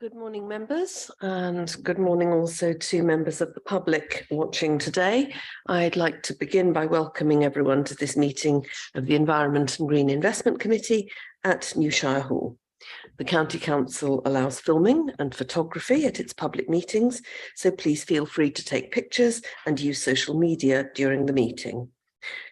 Good morning, members, and good morning also to members of the public watching today. I'd like to begin by welcoming everyone to this meeting of the Environment and Green Investment Committee at Newshire Hall. The County Council allows filming and photography at its public meetings, so please feel free to take pictures and use social media during the meeting.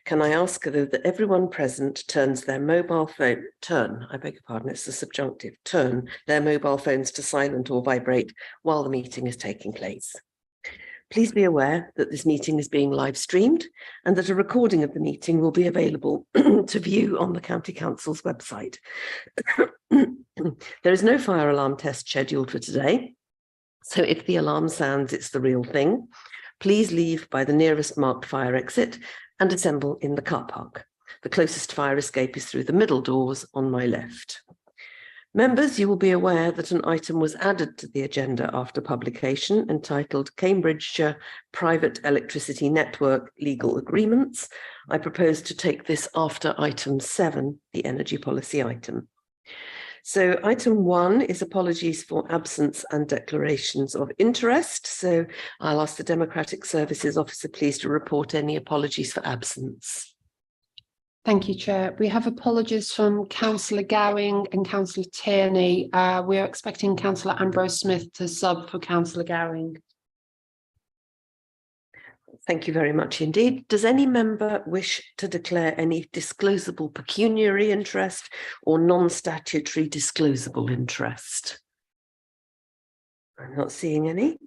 Can I ask that everyone present turns their mobile phone, it's the subjunctive, turn their mobile phones to silent or vibrate while the meeting is taking place. Please be aware that this meeting is being live streamed and that a recording of the meeting will be available to view on the County Council's website. There is no fire alarm test scheduled for today, so if the alarm sounds, it's the real thing. Please leave by the nearest marked fire exit and assemble in the car park. The closest fire escape is through the middle doors on my left. Members, you will be aware that an item was added to the agenda after publication entitled Cambridgeshire Private Electricity Network Legal Agreements. I propose to take this after item 7, the energy policy item. So item 1 is apologies for absence and declarations of interest. So I'll ask the Democratic Services Officer please to report any apologies for absence. Thank you, Chair. We have apologies from Councillor Gowing and Councillor Tierney. We are expecting Councillor Ambrose Smith to sub for Councillor Gowing. Thank you very much indeed. Does any member wish to declare any disclosable pecuniary interest or non-statutory disclosable interest? I'm not seeing any.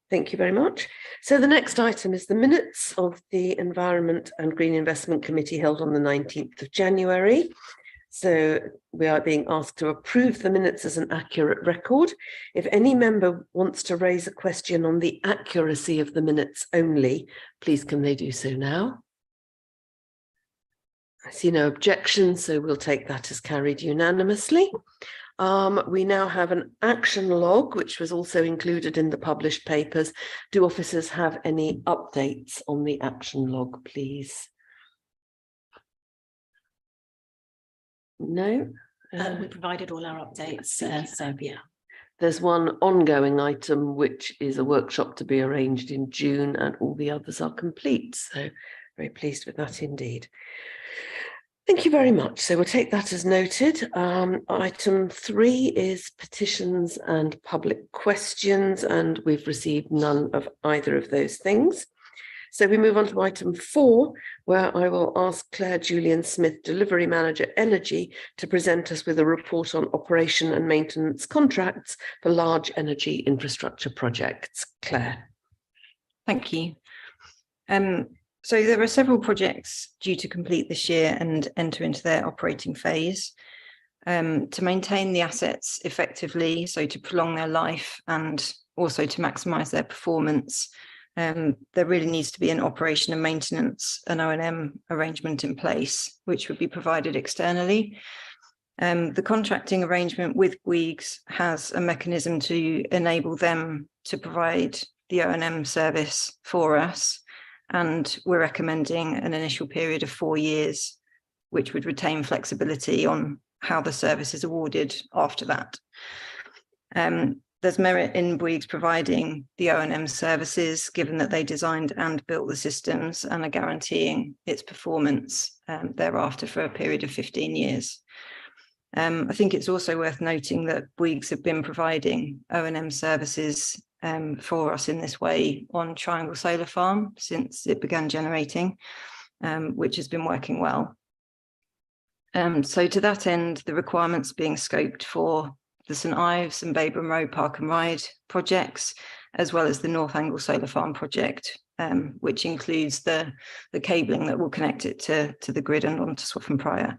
Thank you very much. So the next item is the minutes of the Environment and Green Investment Committee held on the 19th of January. So we are being asked to approve the minutes as an accurate record. If any member wants to raise a question on the accuracy of the minutes only, please can they do so now? I see no objection, so we'll take that as carried unanimously. We now have an action log, which was also included in the published papers. Do officers have any updates on the action log, please? No. We provided all our updates, so yeah. There's one ongoing item, which is a workshop to be arranged in June, and all the others are complete. So very pleased with that indeed. Thank you very much. So we'll take that as noted. Item 3 is petitions and public questions, and we've received none of either of those things. So we move on to item 4, where I will ask Claire Julian Smith, Delivery Manager Energy, to present us with a report on operation and maintenance contracts for large energy infrastructure projects. Claire. Thank you. So there are several projects due to complete this year and enter into their operating phase. To maintain the assets effectively, so to prolong their life and also to maximise their performance, there really needs to be an operation and maintenance, an O&M arrangement in place, which would be provided externally. The contracting arrangement with Bouygues has a mechanism to enable them to provide the O&M service for us, and we're recommending an initial period of 4 years, which would retain flexibility on how the service is awarded after that. There's merit in Bouygues providing the O&M services, given that they designed and built the systems and are guaranteeing its performance thereafter for a period of 15 years. I think it's also worth noting that Bouygues have been providing O&M services for us in this way on Triangle Solar Farm since it began generating, which has been working well. So to that end, the requirements being scoped for the St Ives and Baberham Road Park and Ride projects, as well as the North Angle Solar Farm project, which includes the cabling that will connect it to the grid and onto Swaffham Prior.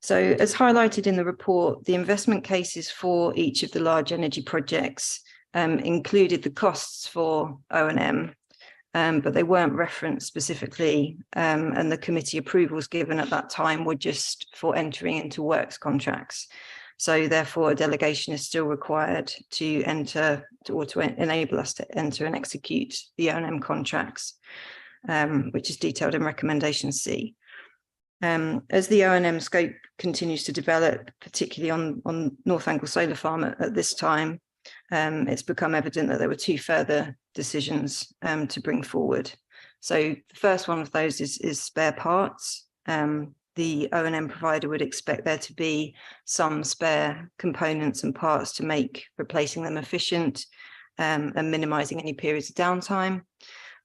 So as highlighted in the report, the investment cases for each of the large energy projects included the costs for O&M, but they weren't referenced specifically, and the committee approvals given at that time were just for entering into works contracts. So therefore, a delegation is still required to enter or to enable us to enter and execute the O&M contracts, which is detailed in recommendation C. As the O&M scope continues to develop, particularly on North Angle Solar Farm at this time, it's become evident that there were two further decisions to bring forward. So the first one of those is spare parts. The O&M provider would expect there to be some spare components and parts to make replacing them efficient and minimizing any periods of downtime.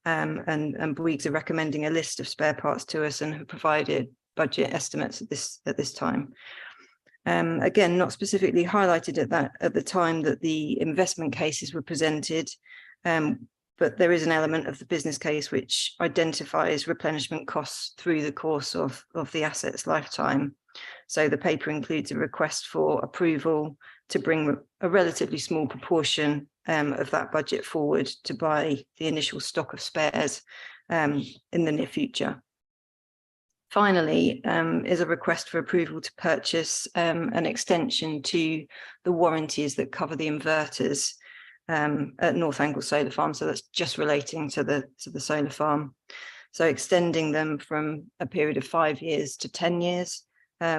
And Bouygues are recommending a list of spare parts to us and have provided budget estimates at this time. Again, not specifically highlighted at the time that the investment cases were presented, but there is an element of the business case which identifies replenishment costs through the course of the asset's lifetime. So the paper includes a request for approval to bring a relatively small proportion of that budget forward to buy the initial stock of spares in the near future. Finally, is a request for approval to purchase an extension to the warranties that cover the inverters at North Angle Solar Farm. So that's just relating to the solar farm. So extending them from a period of 5 years to 10 years,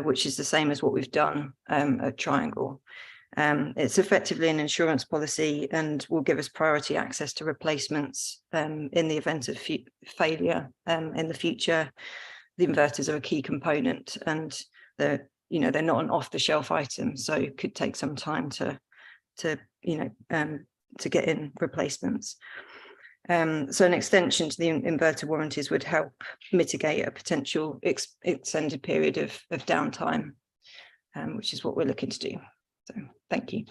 which is the same as what we've done at Triangle. It's effectively an insurance policy and will give us priority access to replacements in the event of failure in the future. The inverters are a key component, and they're not an off-the-shelf item, so it could take some time to get in replacements. So an extension to the inverter warranties would help mitigate a potential extended period of downtime, which is what we're looking to do. So thank you.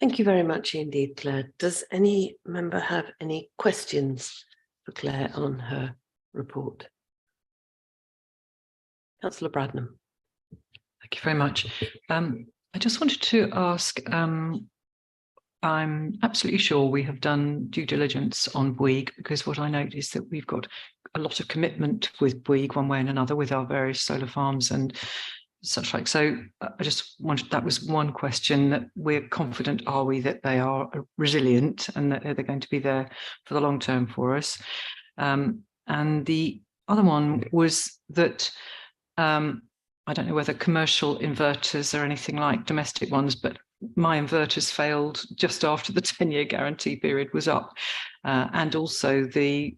Thank you very much indeed, Claire. Does any member have any questions for Claire on her report? Councillor Bradnam. Thank you very much. I just wanted to ask, I'm absolutely sure we have done due diligence on Bouygues, because what I note is that we've got a lot of commitment with Bouygues one way and another with our various solar farms and such like. So I just wanted, that was one question, that we're confident, are we, that they are resilient and that they're going to be there for the long term for us. And the other one was that I don't know whether commercial inverters are anything like domestic ones, but my inverters failed just after the 10-year guarantee period was up. And also the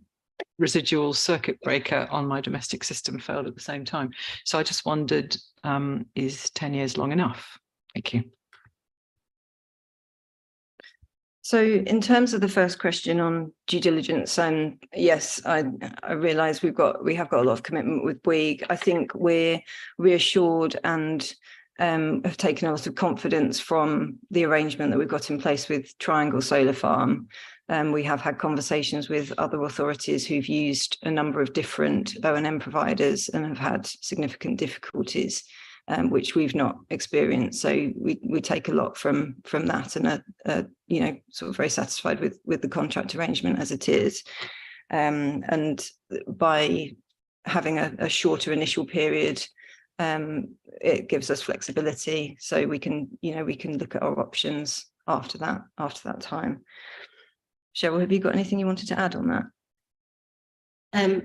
residual circuit breaker on my domestic system failed at the same time. So I just wondered, is 10 years long enough? Thank you. So in terms of the first question on due diligence, and yes, I realise we have got a lot of commitment with Bouygues. I think we're reassured and have taken a lot of confidence from the arrangement that we've got in place with Triangle Solar Farm. We have had conversations with other authorities who've used a number of different O&M providers and have had significant difficulties, which we've not experienced. So we take a lot from that, and are sort of very satisfied with the contract arrangement as it is. And by having a shorter initial period, it gives us flexibility, so we can look at our options after that time. Cheryl, have you got anything you wanted to add on that?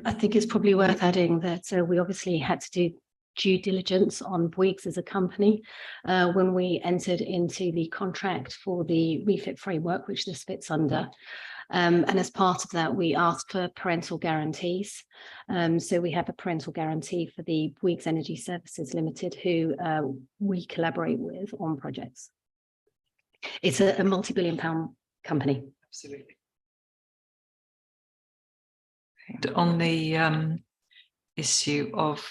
I think it's probably worth adding that we obviously had to do due diligence on Bouygues as a company when we entered into the contract for the refit framework, which this fits under. And as part of that, we asked for parental guarantees. So we have a parental guarantee for the Bouygues Energy Services Limited, who we collaborate with on projects. It's a multi-billion-pound company. Absolutely. On the issue of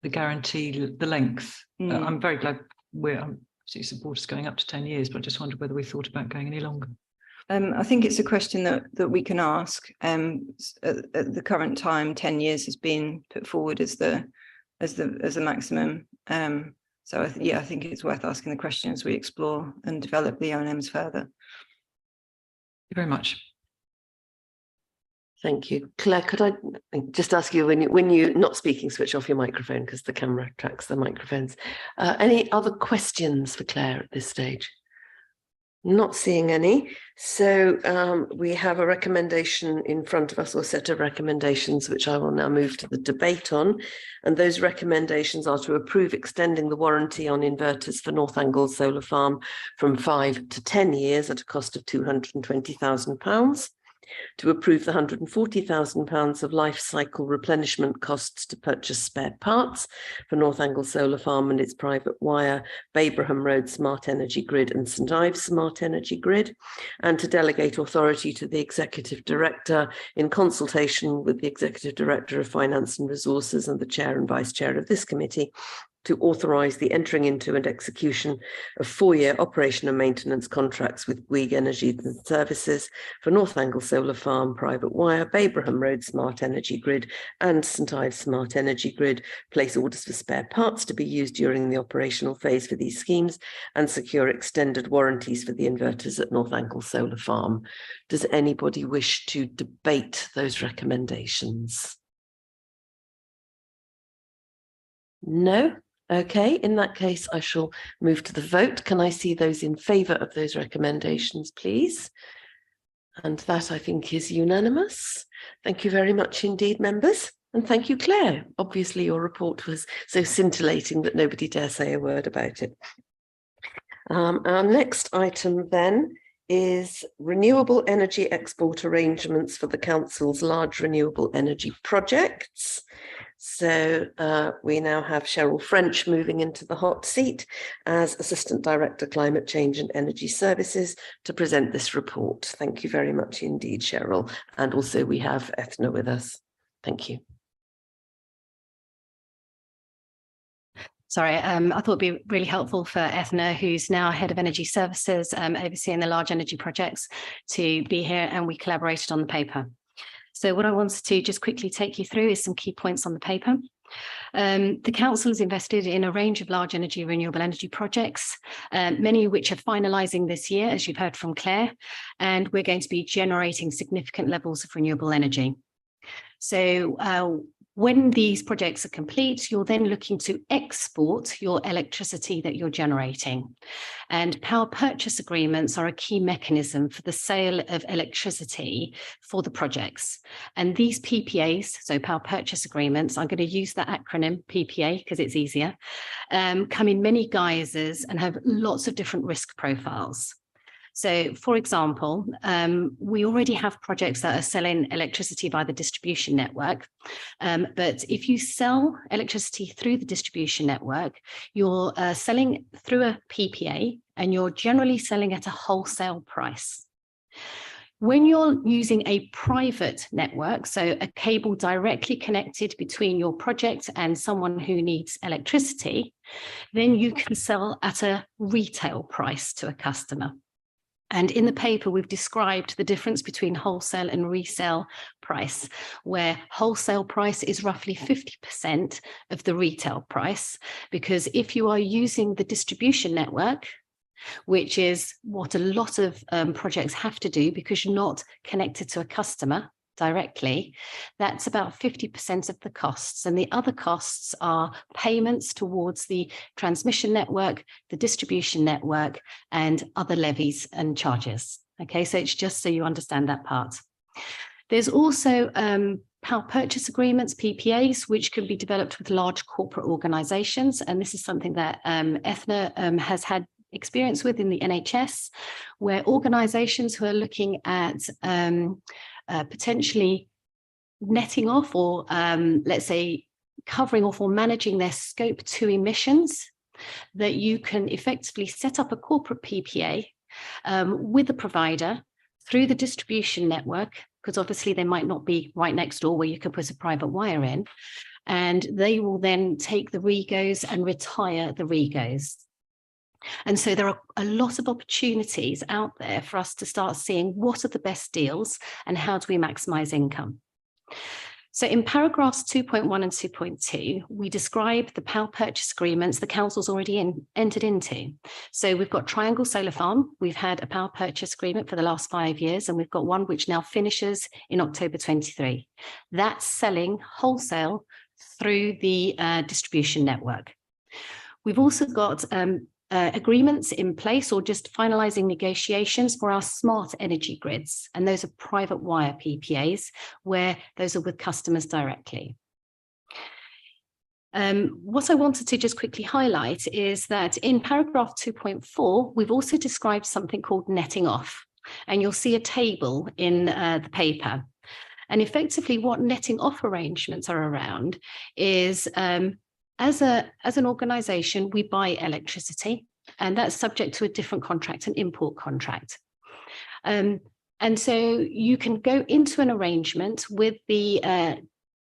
the guarantee, the length, I'm very glad we're absolutely supporters going up to 10 years, but I just wondered whether we thought about going any longer. I think it's a question that we can ask. At the current time, 10 years has been put forward as the maximum. So I think it's worth asking the question as we explore and develop the O&Ms further. Thank you very much. Thank you. Claire, could I just ask you, when you're not speaking, switch off your microphone because the camera tracks the microphones. Any other questions for Claire at this stage? Not seeing any. So we have a recommendation in front of us, or a set of recommendations, which I will now move to the debate on. And those recommendations are to approve extending the warranty on inverters for North Angle Solar Farm from 5 to 10 years at a cost of £220,000. To approve the £140,000 of life cycle replenishment costs to purchase spare parts for North Angle Solar Farm and its private wire, Babraham Road Smart Energy Grid and St Ives Smart Energy Grid, and to delegate authority to the Executive Director in consultation with the Executive Director of Finance and Resources and the Chair and Vice Chair of this committee to authorise the entering into and execution of 4-year operation and maintenance contracts with Bouygues Energy and Services for North Angle Solar Farm, Private Wire, Babraham Road Smart Energy Grid and St Ives Smart Energy Grid, place orders for spare parts to be used during the operational phase for these schemes, and secure extended warranties for the inverters at North Angle Solar Farm. Does anybody wish to debate those recommendations? No? Okay, in that case, I shall move to the vote. Can I see those in favour of those recommendations, please? And that, I think, is unanimous. Thank you very much indeed, members. And thank you, Claire. Obviously, your report was so scintillating that nobody dare say a word about it. Our next item then is renewable energy export arrangements for the Council's large renewable energy projects. So we now have Cheryl French moving into the hot seat as Assistant Director, Climate Change and Energy Services to present this report. Thank you very much indeed, Cheryl. And also we have Ethna with us. Thank you. Sorry, I thought it'd be really helpful for Ethna, who's now Head of Energy Services, overseeing the large energy projects, to be here, and we collaborated on the paper. So what I wanted to just quickly take you through is some key points on the paper. The Council has invested in a range of large energy, renewable energy projects, many of which are finalising this year, as you've heard from Claire, and we're going to be generating significant levels of renewable energy. So when these projects are complete, you're then looking to export your electricity that you're generating. And power purchase agreements are a key mechanism for the sale of electricity for the projects. And these PPAs, so power purchase agreements, I'm going to use that acronym PPA because it's easier, come in many guises and have lots of different risk profiles. So, for example, we already have projects that are selling electricity by the distribution network. But if you sell electricity through the distribution network, you're selling through a PPA and you're generally selling at a wholesale price. When you're using a private network, so a cable directly connected between your project and someone who needs electricity, then you can sell at a retail price to a customer. And in the paper, we've described the difference between wholesale and resale price, where wholesale price is roughly 50% of the retail price, because if you are using the distribution network, which is what a lot of projects have to do because you're not connected to a customer directly, that's about 50% of the costs. And the other costs are payments towards the transmission network, the distribution network, and other levies and charges. Okay, so it's just so you understand that part. There's also power purchase agreements, PPAs, which can be developed with large corporate organizations. And this is something that Ethna has had experience with in the NHS, where organizations who are looking at potentially netting off or let's say covering off or managing their scope 2 emissions, that you can effectively set up a corporate PPA with a provider through the distribution network, because obviously they might not be right next door where you can put a private wire in, and they will then take the REGOs and retire the REGOs. And so there are a lot of opportunities out there for us to start seeing what are the best deals and how do we maximize income. So in paragraphs 2.1 and 2.2, we describe the power purchase agreements the council's already entered into. So we've got Triangle Solar Farm. We've had a power purchase agreement for the last 5 years, and we've got one which now finishes in October 23. That's selling wholesale through the distribution network. We've also got agreements in place or just finalising negotiations for our smart energy grids. And those are private wire PPAs, where those are with customers directly. What I wanted to just quickly highlight is that in paragraph 2.4, we've also described something called netting off. And you'll see a table in the paper. And effectively what netting off arrangements are around is as an organisation, we buy electricity, and that's subject to a different contract, an import contract. And so you can go into an arrangement with the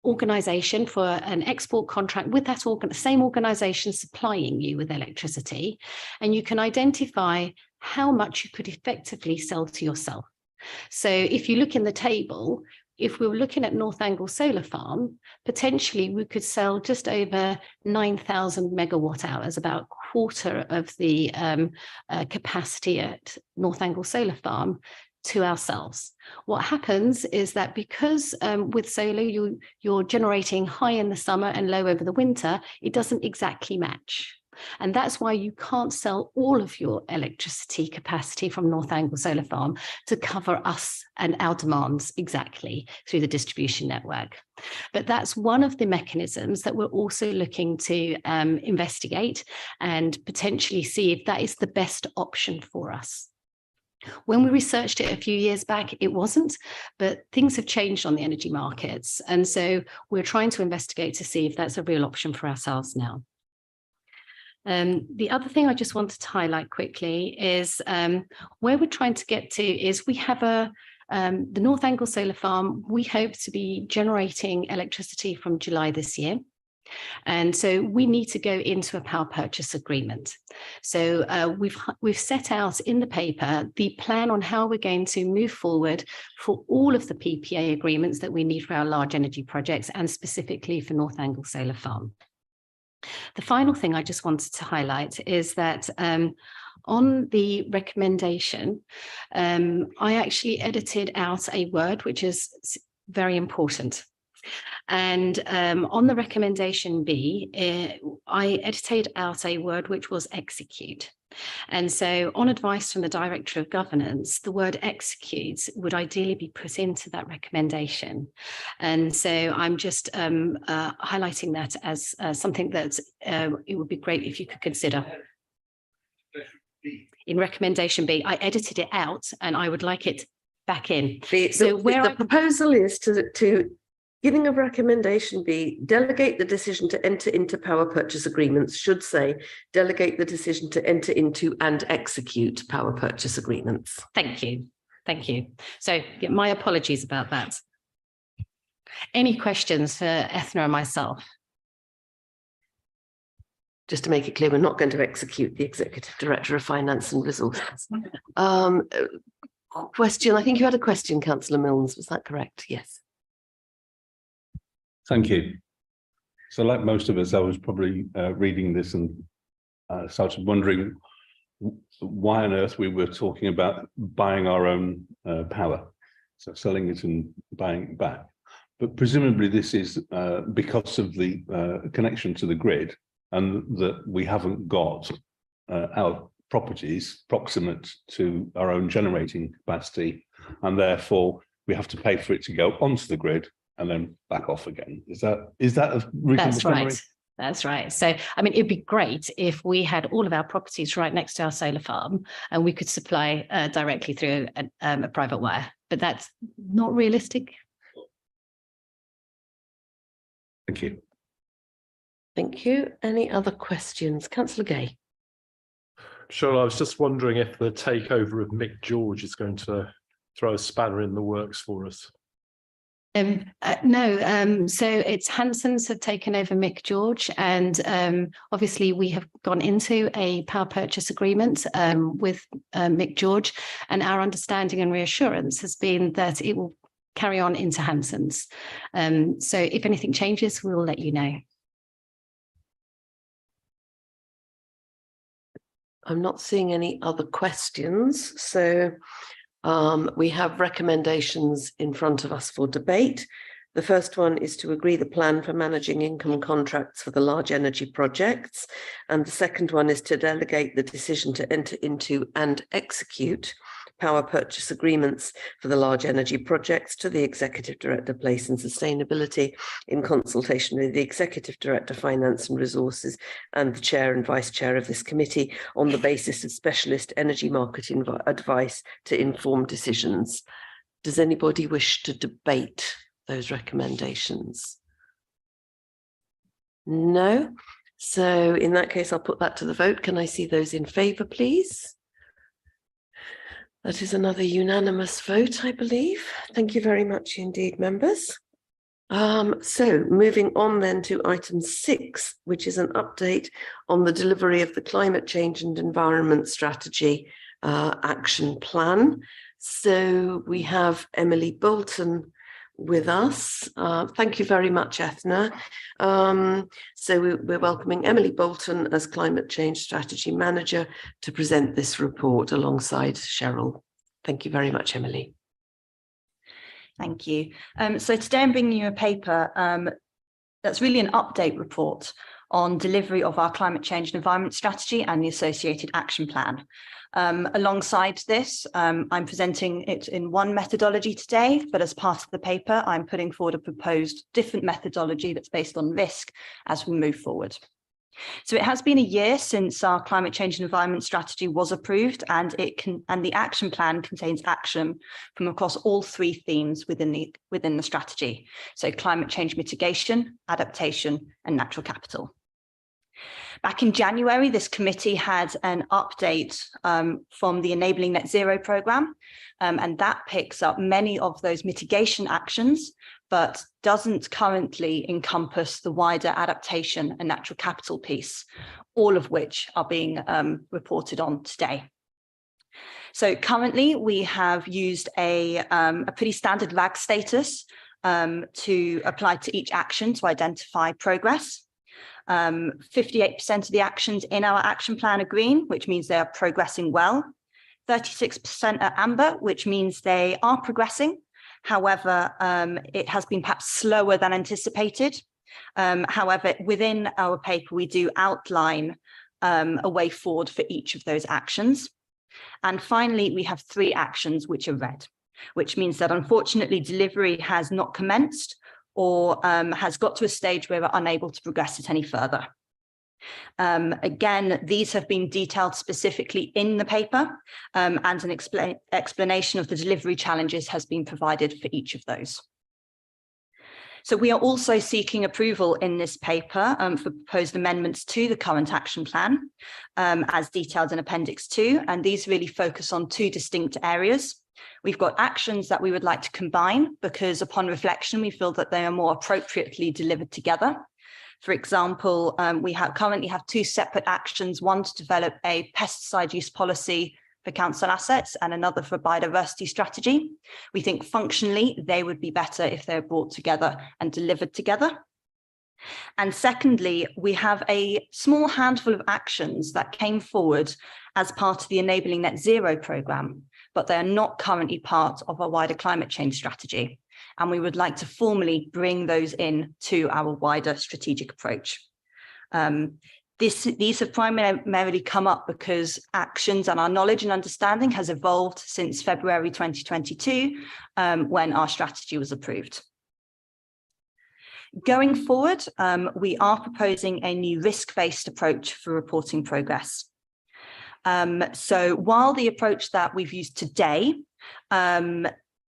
organisation for an export contract with that same organisation supplying you with electricity, and you can identify how much you could effectively sell to yourself. So if you look in the table, if we were looking at North Angle Solar Farm, potentially we could sell just over 9,000 megawatt hours, about a quarter of the capacity at North Angle Solar Farm, to ourselves. What happens is that because with solar, you're generating high in the summer and low over the winter, it doesn't exactly match. And that's why you can't sell all of your electricity capacity from North Angle Solar Farm to cover us and our demands exactly through the distribution network. But that's one of the mechanisms that we're also looking to investigate and potentially see if that is the best option for us. When we researched it a few years back, it wasn't, but things have changed on the energy markets. And so we're trying to investigate to see if that's a real option for ourselves now. The other thing I just wanted to highlight quickly is where we're trying to get to is we have the North Angle Solar Farm. We hope to be generating electricity from July this year. And so we need to go into a power purchase agreement. So we've set out in the paper the plan on how we're going to move forward for all of the PPA agreements that we need for our large energy projects, and specifically for North Angle Solar Farm. The final thing I just wanted to highlight is that on the recommendation, I actually edited out a word which is very important. And on the recommendation B, I edited out a word which was execute. And so on advice from the Director of Governance, the word execute would ideally be put into that recommendation. And so I'm just highlighting that as something that it would be great if you could consider. In recommendation B, I edited it out and I would like it back in. The proposal is to giving a recommendation B, delegate the decision to enter into power purchase agreements, should say delegate the decision to enter into and execute power purchase agreements. Thank you. Thank you. So yeah, my apologies about that. Any questions for Ethna and myself? Just to make it clear, we're not going to execute the Executive Director of Finance and Resources. Question, I think you had a question, Councillor Milnes, was that correct? Yes. Thank you. So like most of us, I was probably reading this and started wondering why on earth we were talking about buying our own power, so selling it and buying it back. But presumably this is because of the connection to the grid, and that we haven't got our properties proximate to our own generating capacity, and therefore we have to pay for it to go onto the grid and then back off again. Is that a reasonable That's summary? right. That's right. So, I mean, it'd be great if we had all of our properties right next to our solar farm and we could supply directly through a private wire, but that's not realistic. Thank you. Thank you. Any other questions? Councillor Gay. Sure. I was just wondering if the takeover of Mick George is going to throw a spanner in the works for us. No, so it's Hansons have taken over Mick George, and obviously we have gone into a power purchase agreement with Mick George, and our understanding and reassurance has been that it will carry on into Hansons. So if anything changes, we will let you know. I'm not seeing any other questions, so we have recommendations in front of us for debate. The first one is to agree the plan for managing income contracts for the large energy projects. And the second one is to delegate the decision to enter into and execute power purchase agreements for the large energy projects to the Executive Director, Place and Sustainability, in consultation with the Executive Director, Finance and Resources, and the Chair and Vice Chair of this committee, on the basis of specialist energy market advice to inform decisions. Does anybody wish to debate those recommendations? No? So in that case, I'll put that to the vote. Can I see those in favour, please? That is another unanimous vote, I believe. Thank you very much indeed, members. So moving on then to item 6, which is an update on the delivery of the Climate Change and Environment Strategy Action Plan. So we have Emily Bolton with us. Thank you very much, Ethna. So we're welcoming Emily Bolton as Climate Change Strategy Manager to present this report alongside Cheryl. Thank you very much, Emily. Thank you. So today I'm bringing you a paper that's really an update report on delivery of our climate change and environment strategy and the associated action plan. Alongside this, I'm presenting it in one methodology today, but as part of the paper, I'm putting forward a proposed different methodology that's based on risk as we move forward. So it has been a year since our climate change and environment strategy was approved, and the action plan contains action from across all 3 themes within the strategy. So climate change mitigation, adaptation, and natural capital. Back in January, this committee had an update from the Enabling Net Zero programme, and that picks up many of those mitigation actions, but doesn't currently encompass the wider adaptation and natural capital piece, all of which are being reported on today. So currently, we have used a pretty standard RAG status to apply to each action to identify progress. 58% of the actions in our action plan are green, which means they are progressing well. 36% are amber, which means they are progressing. However, it has been perhaps slower than anticipated. However, within our paper, we do outline a way forward for each of those actions. And finally, we have 3 actions which are red, which means that unfortunately delivery has not commenced or has got to a stage where we're unable to progress it any further. Again, these have been detailed specifically in the paper, and an explanation of the delivery challenges has been provided for each of those. So we are also seeking approval in this paper for proposed amendments to the current action plan, as detailed in Appendix 2, and these really focus on 2 distinct areas. We've got actions that we would like to combine because upon reflection, we feel that they are more appropriately delivered together. For example, we currently have 2 separate actions, one to develop a pesticide use policy for council assets and another for biodiversity strategy. We think functionally they would be better if they're brought together and delivered together. And secondly, we have a small handful of actions that came forward as part of the Enabling Net Zero programme, but they are not currently part of our wider climate change strategy. And we would like to formally bring those in to our wider strategic approach. These have primarily come up because actions and our knowledge and understanding has evolved since February 2022, when our strategy was approved. Going forward, we are proposing a new risk-based approach for reporting progress. So while the approach that we've used today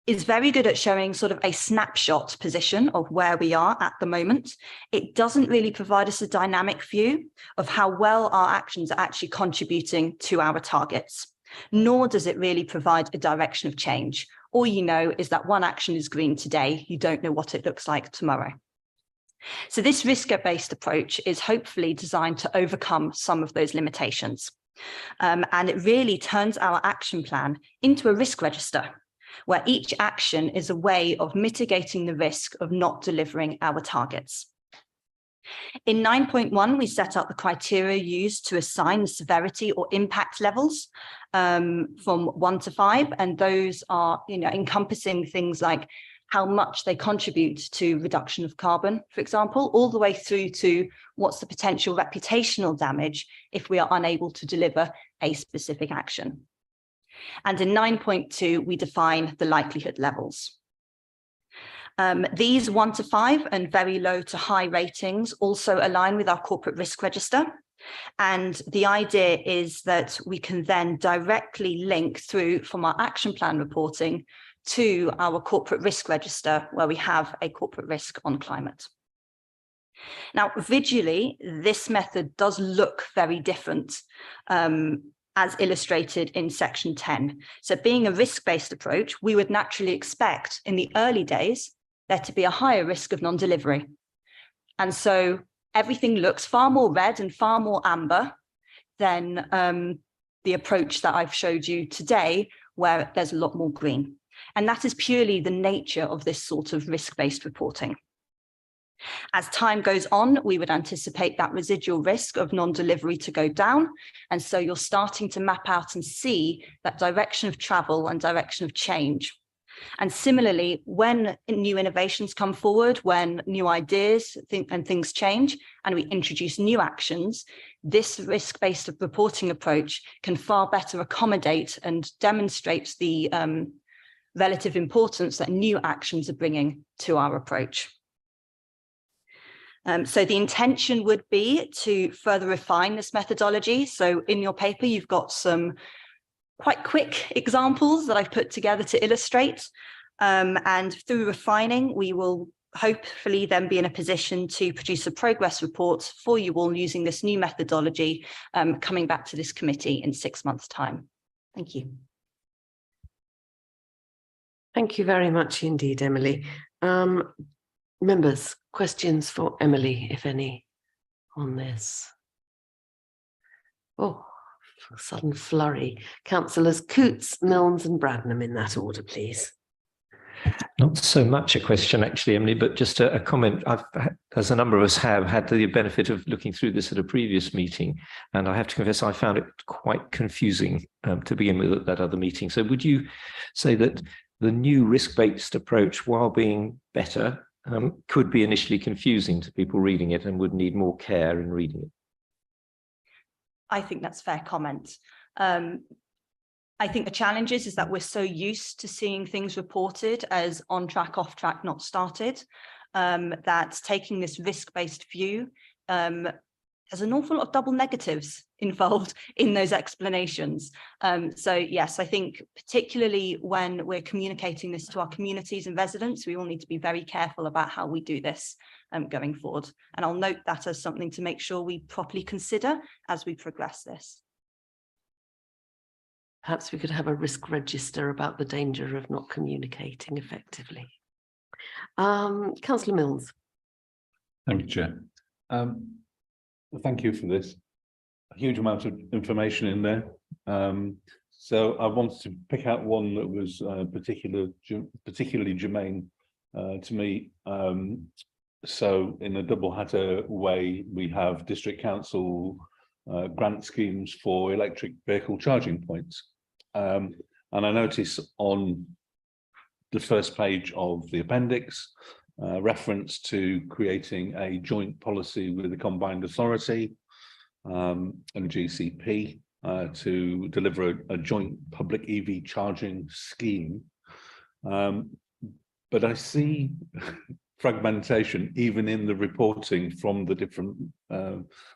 is very good at showing sort of a snapshot position of where we are at the moment, it doesn't really provide us a dynamic view of how well our actions are actually contributing to our targets, nor does it really provide a direction of change. All you know is that one action is green today, you don't know what it looks like tomorrow. So this risk-based approach is hopefully designed to overcome some of those limitations. And it really turns our action plan into a risk register, where each action is a way of mitigating the risk of not delivering our targets. In 9.1, we set out the criteria used to assign the severity or impact levels from 1 to 5, and those are encompassing things like how much they contribute to reduction of carbon, for example, all the way through to what's the potential reputational damage if we are unable to deliver a specific action. And in 9.2, we define the likelihood levels. These 1 to 5 and very low to high ratings also align with our corporate risk register. And the idea is that we can then directly link through from our action plan reporting to our corporate risk register, where we have a corporate risk on climate. Now, visually, this method does look very different, as illustrated in section 10. So being a risk-based approach, we would naturally expect in the early days there to be a higher risk of non-delivery. And so everything looks far more red and far more amber than the approach that I've showed you today, where there's a lot more green. And that is purely the nature of this sort of risk-based reporting. As time goes on, we would anticipate that residual risk of non-delivery to go down. And so you're starting to map out and see that direction of travel and direction of change. And similarly, when new innovations come forward, when new ideas and things change, and we introduce new actions, this risk-based reporting approach can far better accommodate and demonstrate the relative importance that new actions are bringing to our approach. So the intention would be to further refine this methodology. So in your paper, you've got some quite quick examples that I've put together to illustrate. And through refining, we will hopefully then be in a position to produce a progress report for you all using this new methodology, coming back to this committee in 6 months' time. Thank you. Thank you very much indeed, Emily. Members, questions for Emily, if any, on this? Oh, a sudden flurry. Councillors Coots, Milnes and Bradnam in that order, please. Not so much a question, actually, Emily, but just a comment. I've, as a number of us have, had the benefit of looking through this at a previous meeting, and I have to confess I found it quite confusing to begin with at that other meeting. So would you say that the new risk-based approach, while being better, could be initially confusing to people reading it and would need more care in reading it? I think that's a fair comment. I think the challenge is that we're so used to seeing things reported as on track, off track, not started, that taking this risk-based view has an awful lot of double negatives involved in those explanations. So yes, I think particularly when we're communicating this to our communities and residents, we all need to be very careful about how we do this going forward. And I'll note that as something to make sure we properly consider as we progress this. Perhaps we could have a risk register about the danger of not communicating effectively. Councillor Milnes. Thank you, Chair. Thank you for this. A huge amount of information in there. So I wanted to pick out one that was particularly germane to me. So in a double header way, we have district council grant schemes for electric vehicle charging points. And I notice on the first page of the appendix, reference to creating a joint policy with the combined authority and GCP to deliver a joint public EV charging scheme. But I see fragmentation even in the reporting from the different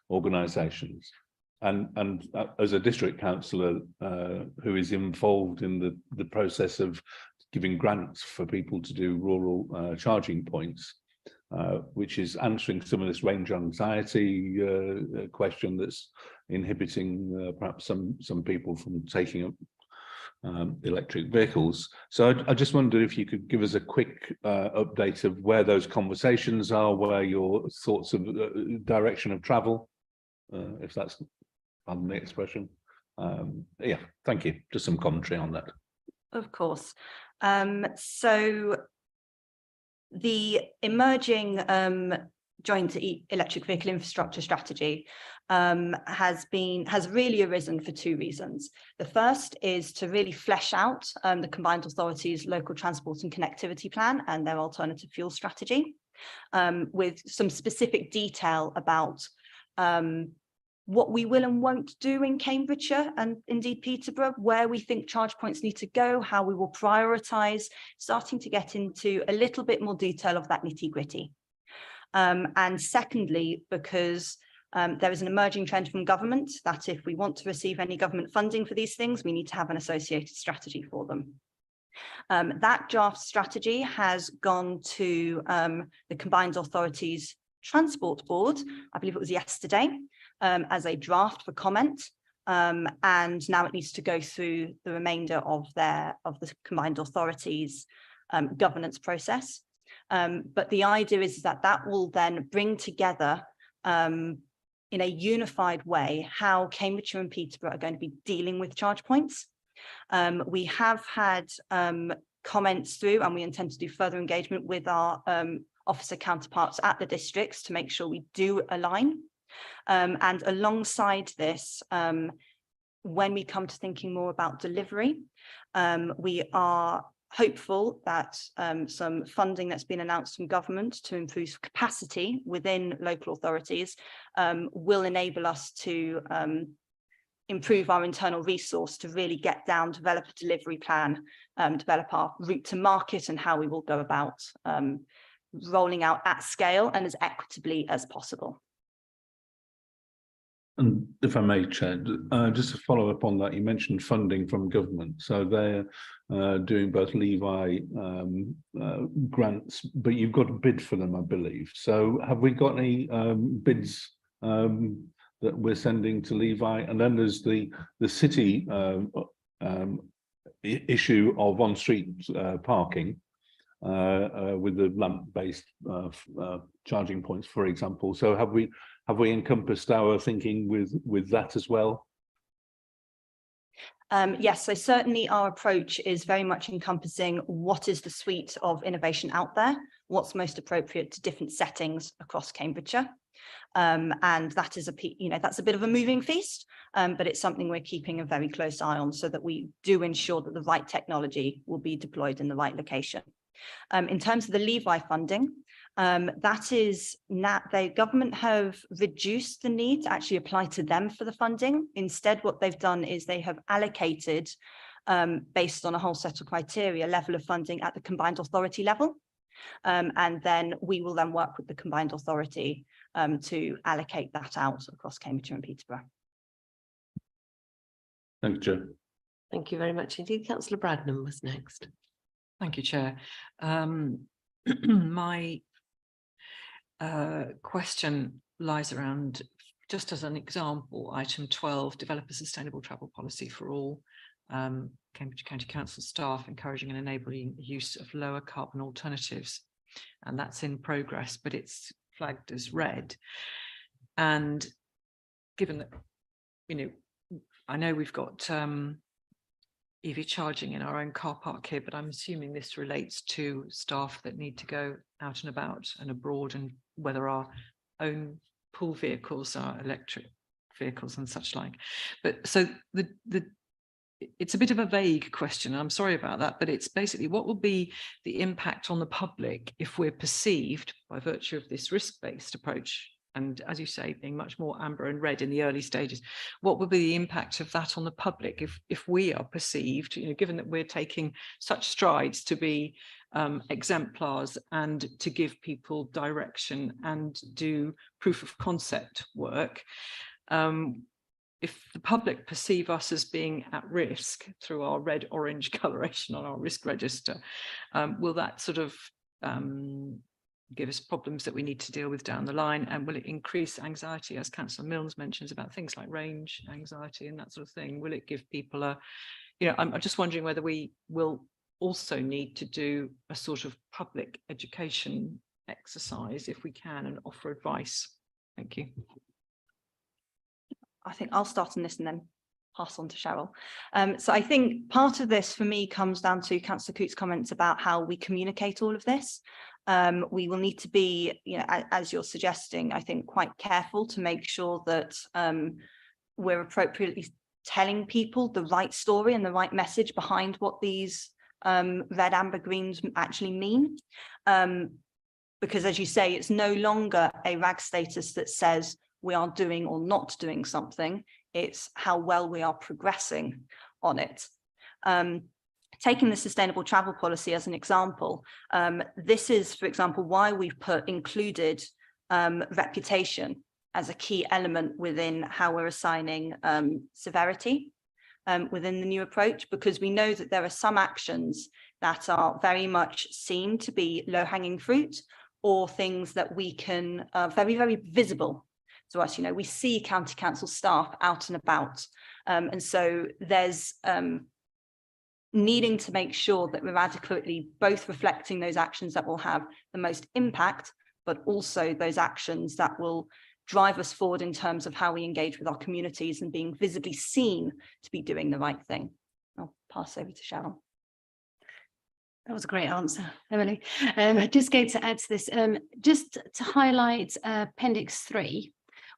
organisations. And as a district councillor who is involved in the process of giving grants for people to do rural charging points, which is answering some of this range anxiety question that's inhibiting perhaps some people from taking up electric vehicles. So I just wondered if you could give us a quick update of where those conversations are, where your thoughts of direction of travel, if that's on the expression. Yeah, thank you. Just some commentary on that. Of course. So the emerging joint electric vehicle infrastructure strategy has really arisen for two reasons. The first is to really flesh out the combined authorities' local transport and connectivity plan and their alternative fuel strategy, with some specific detail about what we will and won't do in Cambridgeshire and indeed Peterborough, where we think charge points need to go, how we will prioritise, starting to get into a little bit more detail of that nitty-gritty. And secondly, because there is an emerging trend from government that if we want to receive any government funding for these things, we need to have an associated strategy for them. That draft strategy has gone to the Combined Authorities Transport Board, I believe it was yesterday, as a draft for comment. And now it needs to go through the remainder of the Combined Authorities governance process. But the idea is that that will then bring together in a unified way how Cambridgeshire and Peterborough are going to be dealing with charge points. We have had comments through, and we intend to do further engagement with our officer counterparts at the districts to make sure we do align. And alongside this, when we come to thinking more about delivery, we are hopeful that some funding that's been announced from government to improve capacity within local authorities will enable us to improve our internal resource to really get down, develop a delivery plan, develop our route to market and how we will go about rolling out at scale and as equitably as possible. And if I may, Chair, just to follow up on that, you mentioned funding from government. So they're doing both Levi grants, but you've got a bid for them, I believe. So have we got any bids that we're sending to Levi? And then there's the city issue of on-street parking with the lamp-based charging points, for example. So have we encompassed our thinking with that as well? Yes, so certainly our approach is very much encompassing what is the suite of innovation out there, what's most appropriate to different settings across Cambridgeshire. And that is that's a bit of a moving feast, but it's something we're keeping a very close eye on so that we do ensure that the right technology will be deployed in the right location. In terms of the Levi funding, that is the government have reduced the need to actually apply to them for the funding. Instead, what they've done is they have allocated, based on a whole set of criteria, level of funding at the combined authority level. And then we will then work with the combined authority to allocate that out across Cambridgeshire and Peterborough. Thank you, Chair. Thank you very much indeed. Councillor Bradnam was next. Thank you, Chair. My question lies around, just as an example, item 12, develop a sustainable travel policy for all Cambridge County Council staff, encouraging and enabling use of lower carbon alternatives. And that's in progress, but it's flagged as red. And given that, I know we've got EV charging in our own car park here, but I'm assuming this relates to staff that need to go out and about and abroad, and whether our own pool vehicles are electric vehicles and such like. But so it's a bit of a vague question. I'm sorry about that, but it's basically what will be the impact on the public if we're perceived, by virtue of this risk-based approach, and as you say, being much more amber and red in the early stages, what will be the impact of that on the public if we are perceived, given that we're taking such strides to be exemplars and to give people direction and do proof of concept work. If the public perceive us as being at risk through our red-orange coloration on our risk register, will that sort of give us problems that we need to deal with down the line? And will it increase anxiety, as Councillor Milnes mentions, about things like range anxiety and that sort of thing? Will it give people I'm just wondering whether we will also need to do a sort of public education exercise if we can and offer advice. Thank you. I think I'll start on this and then pass on to Cheryl. So I think part of this for me comes down to Councillor Coote's comments about how we communicate all of this. We will need to be, as you're suggesting, I think quite careful to make sure that we're appropriately telling people the right story and the right message behind what these red, amber, greens actually mean. Because as you say, it's no longer a RAG status that says we are doing or not doing something. It's how well we are progressing on it. Taking the sustainable travel policy as an example, this is, for example, why we've included reputation as a key element within how we're assigning severity within the new approach, because we know that there are some actions that are very much seen to be low-hanging fruit, or things that we can very, very visible to us. We see county council staff out and about. And so there's needing to make sure that we're adequately both reflecting those actions that will have the most impact, but also those actions that will drive us forward in terms of how we engage with our communities and being visibly seen to be doing the right thing. I'll pass over to Cheryl. That was a great answer, Emily. Just going to add to this, just to highlight Appendix 3,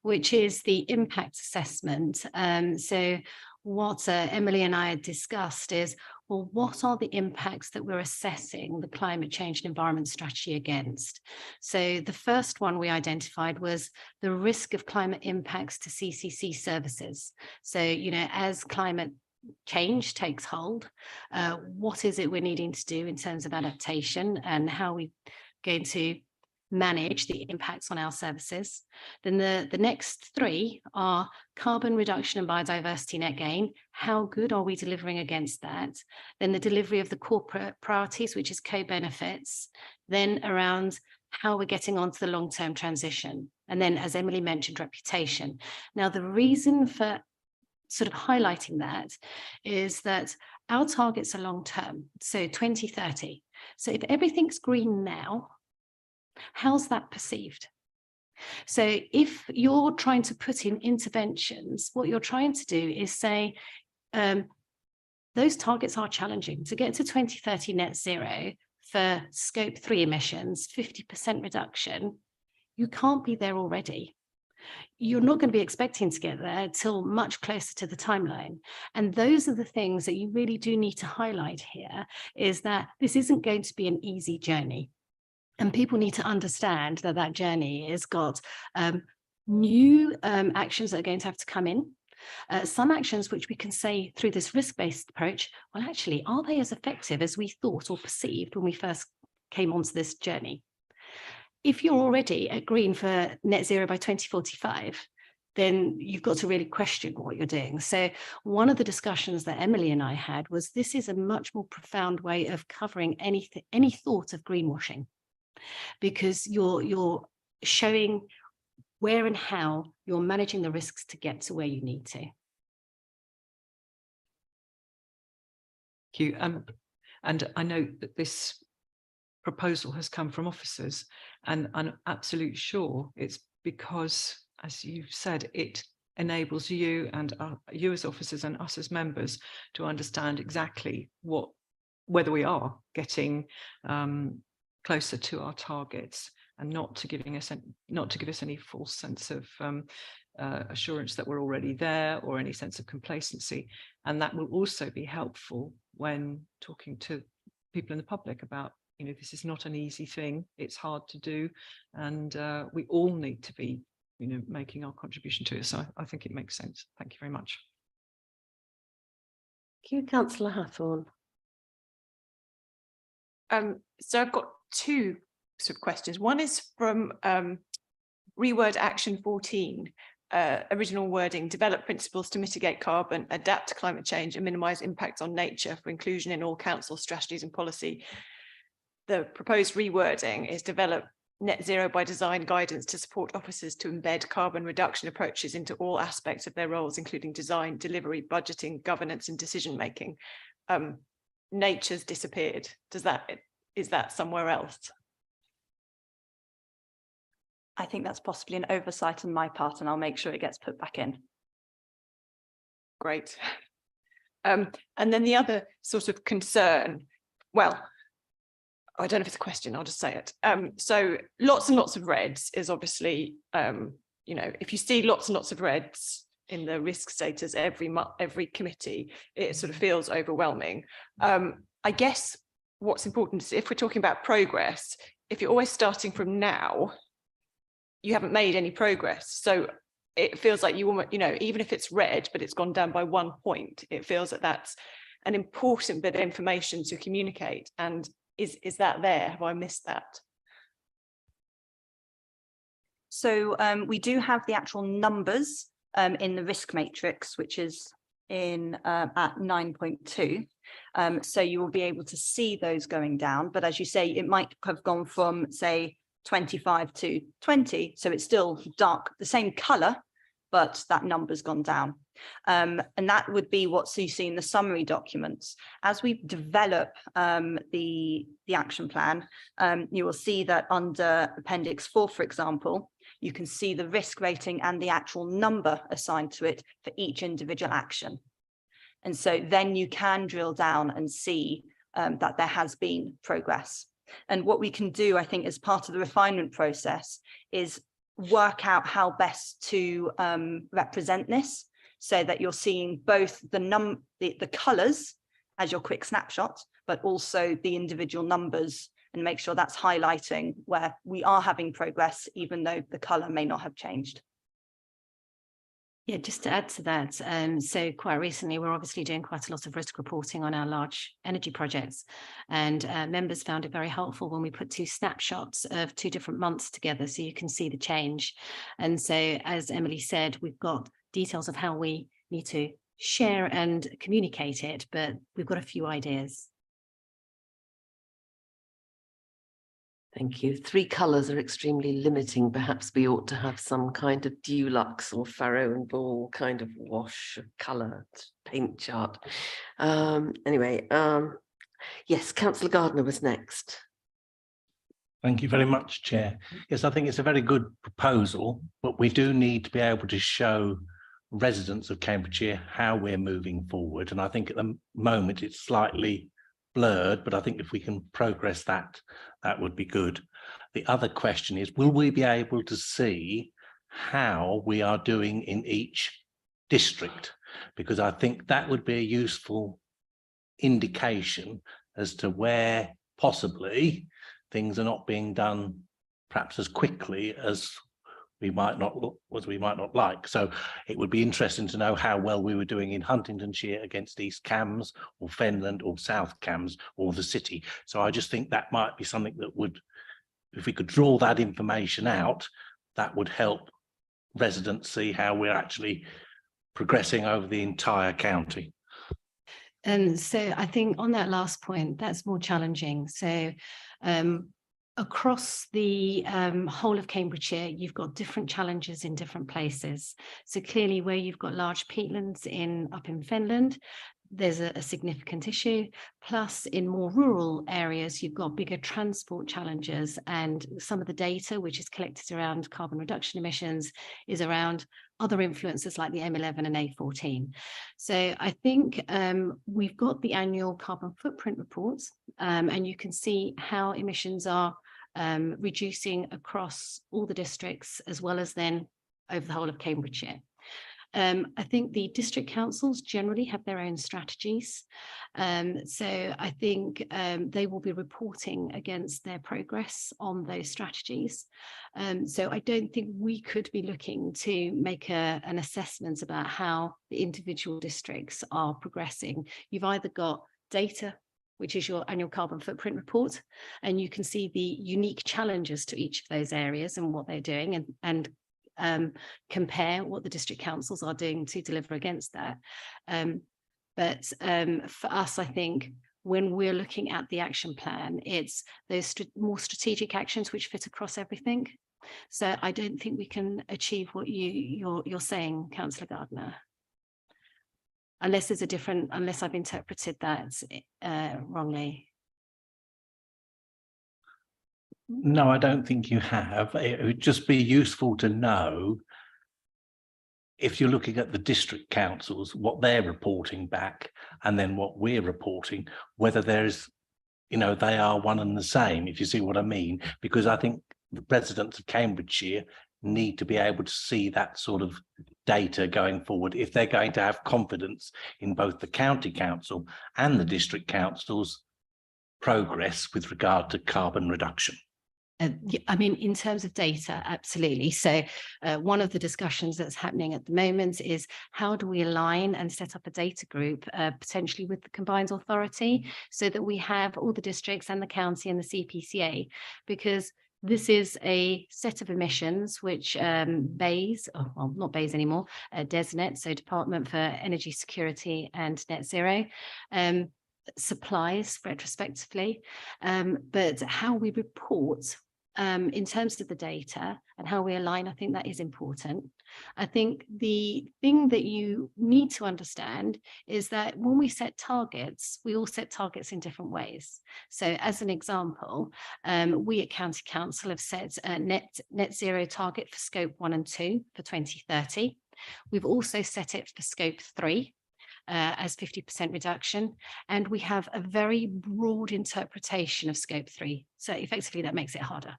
which is the impact assessment. So what Emily and I had discussed is, well, what are the impacts that we're assessing the climate change and environment strategy against? So the first one we identified was the risk of climate impacts to CCC services. So, as climate change takes hold, what is it we're needing to do in terms of adaptation, and how we're going to manage the impacts on our services. Then the next three are carbon reduction and biodiversity net gain. How good are we delivering against that? Then the delivery of the corporate priorities, which is co-benefits. Then around how we're getting onto the long-term transition. And then, as Emily mentioned, reputation. Now, the reason for sort of highlighting that is that our targets are long-term, so 2030. So if everything's green now, how's that perceived? So if you're trying to put in interventions, what you're trying to do is say, those targets are challenging. To get to 2030 net zero for scope 3 emissions, 50% reduction, you can't be there already. You're not going to be expecting to get there till much closer to the timeline. And those are the things that you really do need to highlight here, is that this isn't going to be an easy journey. And people need to understand that that journey has got new actions that are going to have to come in. Some actions which we can say through this risk-based approach, well, actually, are they as effective as we thought or perceived when we first came onto this journey? If you're already at green for net zero by 2045, then you've got to really question what you're doing. So one of the discussions that Emily and I had was, this is a much more profound way of covering any thought of greenwashing, because you're showing where and how you're managing the risks to get to where you need to. Thank you. And I know that this proposal has come from officers, and I'm absolutely sure it's because, as you've said, it enables you and you as officers and us as members to understand exactly whether we are getting closer to our targets, and not to give us any false sense of assurance that we're already there, or any sense of complacency. And that will also be helpful when talking to people in the public about, this is not an easy thing, it's hard to do, and we all need to be, making our contribution to it. So I think it makes sense. Thank you very much. Thank you, Councillor Hathorn. So I've got two sort of questions. One is from Reword Action 14, original wording: develop principles to mitigate carbon, adapt to climate change, and minimise impacts on nature for inclusion in all council strategies and policy. The proposed rewording is develop net zero by design guidance to support officers to embed carbon reduction approaches into all aspects of their roles, including design, delivery, budgeting, governance, and decision making. Nature's disappeared. Is that somewhere else? I think that's possibly an oversight on my part, and I'll make sure it gets put back in. Great. And then the other sort of concern, well, I don't know if it's a question, I'll just say it. So lots and lots of reds is obviously, you know, if you see lots and lots of reds in the risk status every committee, it sort of feels overwhelming. I guess what's important is if we're talking about progress, if you're always starting from now, you haven't made any progress. So it feels like you know, even if it's red, but it's gone down by 1 point, it feels that that's an important bit of information to communicate. And is that there? Have I missed that? So we do have the actual numbers in the risk matrix, which is in at 9.2. So you will be able to see those going down. But as you say, it might have gone from, say, 25 to 20. So it's still dark, the same color, but that number's gone down. And that would be what you see in the summary documents. As we develop the action plan, you will see that under Appendix 4, for example, you can see the risk rating and the actual number assigned to it for each individual action. And so then you can drill down and see that there has been progress. And what we can do, I think, as part of the refinement process is work out how best to represent this so that you're seeing both the colors as your quick snapshot, but also the individual numbers, and make sure that's highlighting where we are having progress, even though the color may not have changed. Yeah, just to add to that, so quite recently, we're obviously doing quite a lot of risk reporting on our large energy projects, and members found it very helpful when we put 2 snapshots of 2 different months together, so you can see the change. And so, as Emily said, we've got details of how we need to share and communicate it, but we've got a few ideas. Thank you. 3 colours are extremely limiting. Perhaps we ought to have some kind of Dulux or Farrow and Ball kind of wash of colour paint chart. Anyway, yes, Councillor Gardner was next. Thank you very much, Chair. Yes, I think it's a very good proposal, but we do need to be able to show residents of Cambridgeshire how we're moving forward. And I think at the moment it's slightly blurred, but I think if we can progress that, that would be good. The other question is, will we be able to see how we are doing in each district? Because I think that would be a useful indication as to where possibly things are not being done perhaps as quickly as we might not like. So it would be interesting to know how well we were doing in Huntingdonshire against East Cambs or Fenland or South Cambs or the city. So I just think that might be something that would, if we could draw that information out, that would help residents see how we're actually progressing over the entire county. And so I think on that last point, that's more challenging. So across the whole of Cambridgeshire, you've got different challenges in different places. So clearly where you've got large peatlands up in Fenland, there's a significant issue. Plus in more rural areas, you've got bigger transport challenges, and some of the data which is collected around carbon reduction emissions is around other influences like the M11 and A14. So I think we've got the annual carbon footprint reports, and you can see how emissions are reducing across all the districts, as well as then over the whole of Cambridgeshire. I think the district councils generally have their own strategies. So I think they will be reporting against their progress on those strategies. So I don't think we could be looking to make an assessment about how the individual districts are progressing. You've either got data, which is your annual carbon footprint report, and you can see the unique challenges to each of those areas and what they're doing, and compare what the district councils are doing to deliver against that. But for us, I think when we're looking at the action plan, it's those more strategic actions which fit across everything. So I don't think we can achieve what you're saying, Councillor Gardner, unless there's unless I've interpreted that wrongly. No, I don't think you have. It would just be useful to know if you're looking at the district councils, what they're reporting back and then what we're reporting, whether there's, you know, they are one and the same, if you see what I mean, because I think the residents of Cambridgeshire need to be able to see that sort of data going forward if they're going to have confidence in both the county council and the district council's progress with regard to carbon reduction. Yeah, I mean, in terms of data, absolutely. So one of the discussions that's happening at the moment is how do we align and set up a data group potentially with the combined authority so that we have all the districts and the county and the CPCA, because this is a set of emissions which BEIS, oh, well, not BEIS anymore, DESNET, so Department for Energy Security and Net Zero, supplies retrospectively, but how we report in terms of the data and how we align, I think that is important. I think the thing that you need to understand is that when we set targets, we all set targets in different ways. So as an example, we at County Council have set a net zero target for scope 1 and 2 for 2030. We've also set it for scope 3 as 50% reduction. And we have a very broad interpretation of scope 3. So effectively that makes it harder.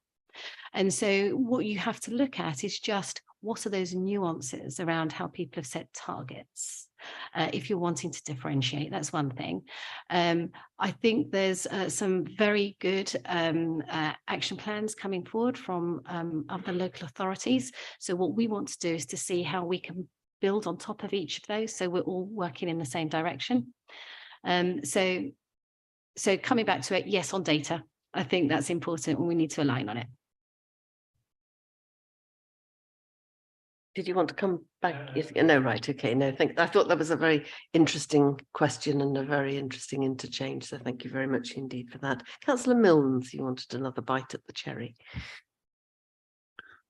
And so what you have to look at is just what are those nuances around how people have set targets. If you're wanting to differentiate, that's one thing. I think there's some very good action plans coming forward from other local authorities. So what we want to do is to see how we can build on top of each of those, so we're all working in the same direction. So coming back to it, yes, on data, I think that's important and we need to align on it. Did you want to come back? Yes, no, right, okay, no, I thought that was a very interesting question and a very interesting interchange, so thank you very much indeed for that. Councillor Milnes, you wanted another bite at the cherry.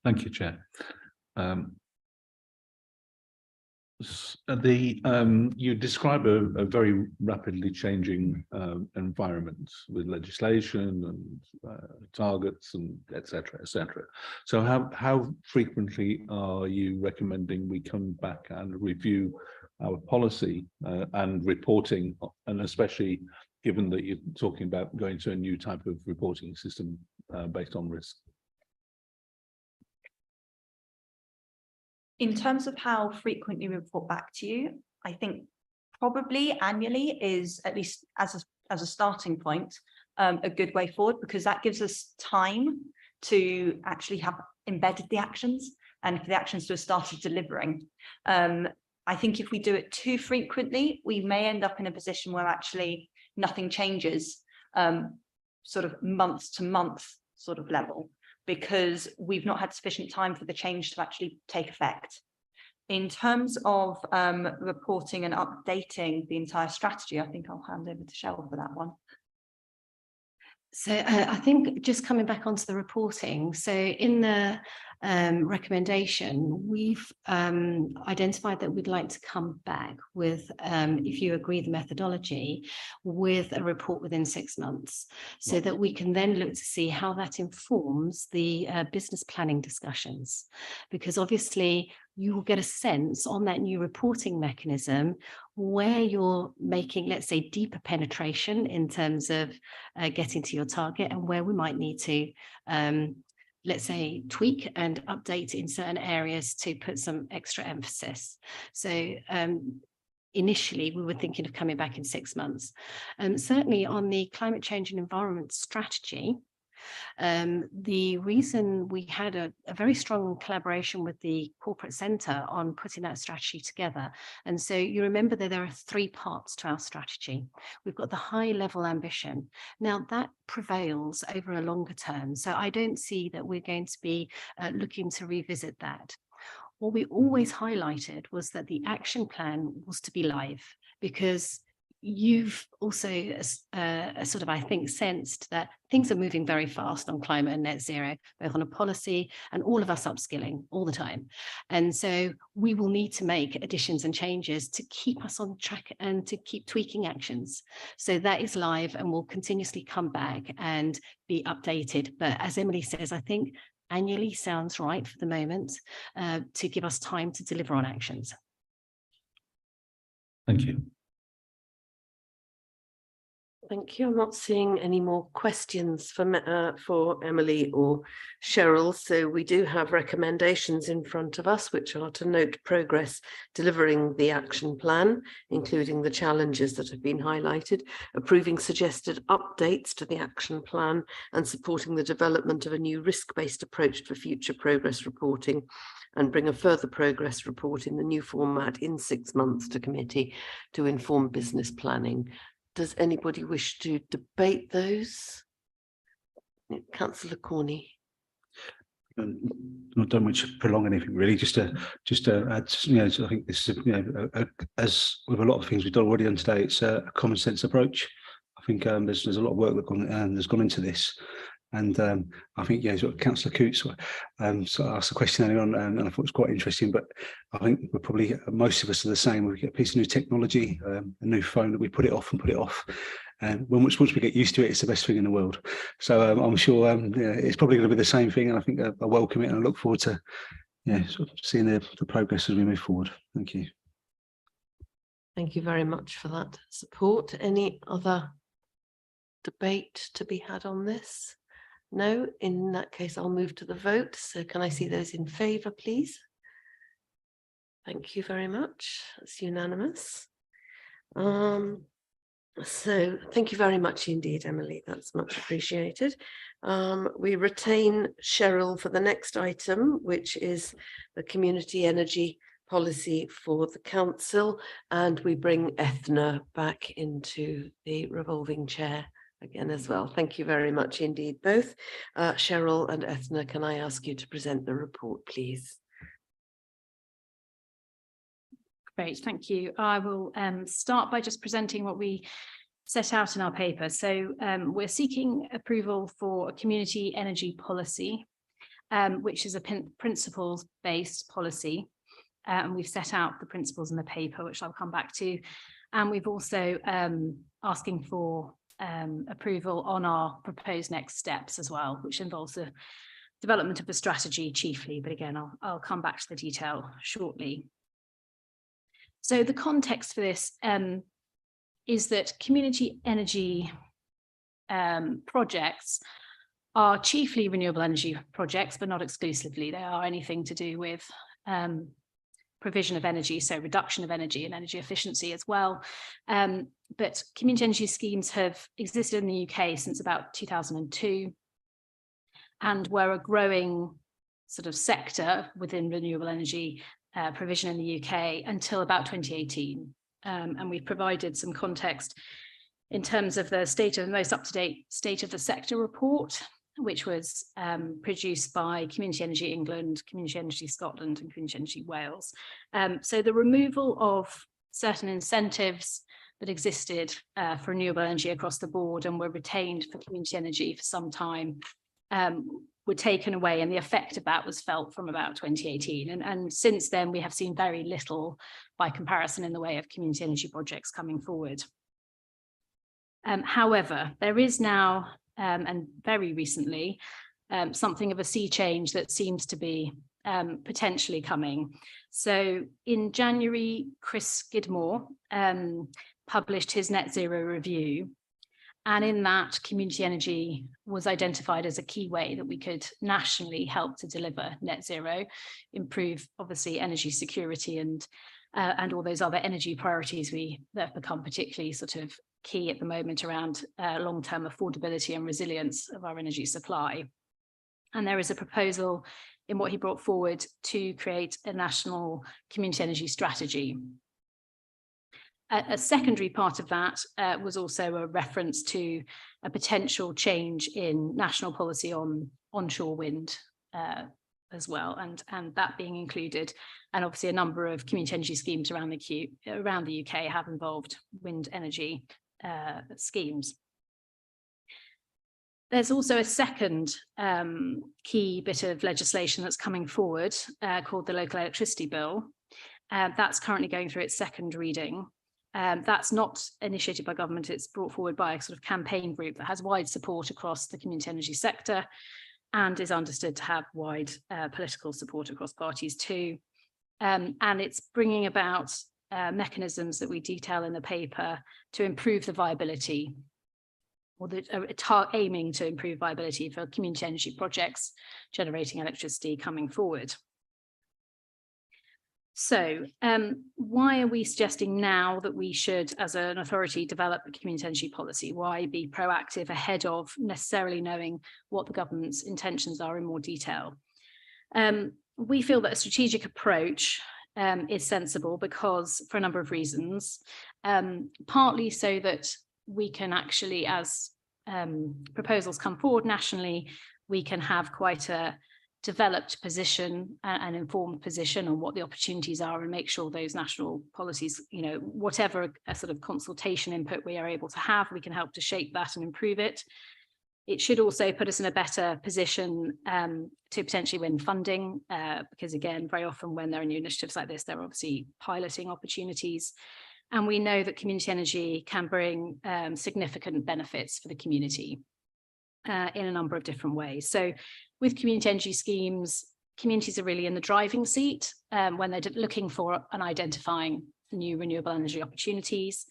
Thank you, Chair. You describe a very rapidly changing environment with legislation and targets and et cetera, et cetera. So how frequently are you recommending we come back and review our policy and reporting, and especially given that you're talking about going to a new type of reporting system based on risk? In terms of how frequently we report back to you, I think probably annually is, at least as a starting point, a good way forward, because that gives us time to actually have embedded the actions and for the actions to have started delivering. I think if we do it too frequently, we may end up in a position where actually nothing changes sort of month to month sort of level, because we've not had sufficient time for the change to actually take effect. In terms of reporting and updating the entire strategy, I think I'll hand over to Cheryl for that one. So I think just coming back onto the reporting, so in the recommendation, we've identified that we'd like to come back with, if you agree the methodology, with a report within 6 months, so that we can then look to see how that informs the business planning discussions. Because obviously you will get a sense on that new reporting mechanism where you're making, let's say, deeper penetration in terms of getting to your target, and where we might need to let's say, tweak and update in certain areas to put some extra emphasis. So initially, we were thinking of coming back in 6 months. Certainly on the climate change and environment strategy, the reason we had a very strong collaboration with the corporate centre on putting that strategy together. And so you remember that there are 3 parts to our strategy. We've got the high level ambition. Now that prevails over a longer term. So I don't see that we're going to be looking to revisit that. What we always highlighted was that the action plan was to be live, because you've also sort of, I think, sensed that things are moving very fast on climate and net zero, both on a policy and all of us upskilling all the time. And so we will need to make additions and changes to keep us on track and to keep tweaking actions. So that is live and will continuously come back and be updated. But as Emily says, I think annually sounds right for the moment, to give us time to deliver on actions. Thank you. Thank you. I'm not seeing any more questions for Emily or Cheryl. So we do have recommendations in front of us, which are to note progress delivering the action plan, including the challenges that have been highlighted, approving suggested updates to the action plan, and supporting the development of a new risk-based approach for future progress reporting, and bring a further progress report in the new format in 6 months to committee to inform business planning. Does anybody wish to debate those? Councillor Corney. I don't want to prolong anything really, just to add, so I think this is, as with a lot of things we've done already done today, it's a common sense approach. I think there's a lot of work that has gone into this. And I think, sort of Councillor Coutts so asked a question earlier on, and I thought it was quite interesting, but I think we're probably, most of us are the same. We get a piece of new technology, a new phone, that we put it off and put it off. And once we get used to it, it's the best thing in the world. So I'm sure it's probably going to be the same thing. And I think I welcome it, and I look forward to sort of seeing the progress as we move forward. Thank you. Thank you very much for that support. Any other debate to be had on this? No, in that case, I'll move to the vote. So can I see those in favour, please? Thank you very much. That's unanimous. So thank you very much indeed, Emily. That's much appreciated. We retain Cheryl for the next item, which is the community energy policy for the council, and we bring Ethna back into the revolving chair again as well. Thank you very much indeed, both. Cheryl and Ethna, can I ask you to present the report, please? Great, thank you. I will start by just presenting what we set out in our paper. So we're seeking approval for a community energy policy, which is a principles-based policy. And we've set out the principles in the paper, which I'll come back to. And we've also asking for approval on our proposed next steps as well, which involves the development of a strategy chiefly, but again, I'll come back to the detail shortly. So the context for this is that community energy projects are chiefly renewable energy projects, but not exclusively. They are anything to do with provision of energy, so reduction of energy and energy efficiency as well. But community energy schemes have existed in the UK since about 2002, and were a growing sort of sector within renewable energy provision in the UK until about 2018. And we've provided some context in terms of the most up-to-date state of the sector report, which was produced by Community Energy England, Community Energy Scotland and Community Energy Wales. So the removal of certain incentives that existed for renewable energy across the board and were retained for community energy for some time were taken away, and the effect of that was felt from about 2018. And since then, we have seen very little by comparison in the way of community energy projects coming forward. However, there is now, and very recently, something of a sea change that seems to be potentially coming. So in January, Chris Skidmore published his net zero review. And in that, community energy was identified as a key way that we could nationally help to deliver net zero, improve, obviously, energy security and all those other energy priorities that have become particularly sort of key at the moment around long-term affordability and resilience of our energy supply. And there is a proposal in what he brought forward to create a national community energy strategy. A secondary part of that was also a reference to a potential change in national policy on onshore wind as well, and that being included. And obviously a number of community energy schemes around the UK have involved wind energy schemes. There's also a second key bit of legislation that's coming forward called the Local Electricity Bill. That's currently going through its second reading. That's not initiated by government, it's brought forward by a sort of campaign group that has wide support across the community energy sector. and is understood to have wide political support across parties too. And it's bringing about mechanisms that we detail in the paper to improve the viability, or aiming to improve viability for community energy projects generating electricity coming forward. So why are we suggesting now that we should, as an authority, develop a community energy policy? Why be proactive ahead of necessarily knowing what the government's intentions are in more detail? We feel that a strategic approach is sensible because, for a number of reasons, partly so that we can actually, as proposals come forward nationally, we can have quite a developed position, an informed position on what the opportunities are, and make sure those national policies, you know, whatever a sort of consultation input we are able to have, we can help to shape that and improve it. It should also put us in a better position to potentially win funding, because again, very often when there are new initiatives like this, there are obviously piloting opportunities. And we know that community energy can bring significant benefits for the community in a number of different ways. So with community energy schemes, communities are really in the driving seat when they're looking for and identifying new renewable energy opportunities.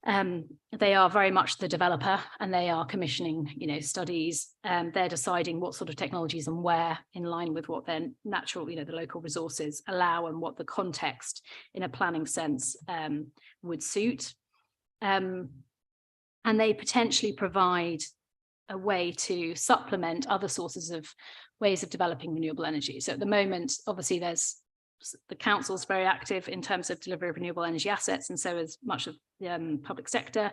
They are very much the developer, and they are commissioning, you know, studies. They're deciding what sort of technologies and where, in line with what their natural, you know, the local resources allow and what the context in a planning sense would suit. And they potentially provide a way to supplement other sources of ways of developing renewable energy. So at the moment, obviously, there's the council's very active in terms of delivery of renewable energy assets, and so is much of the public sector.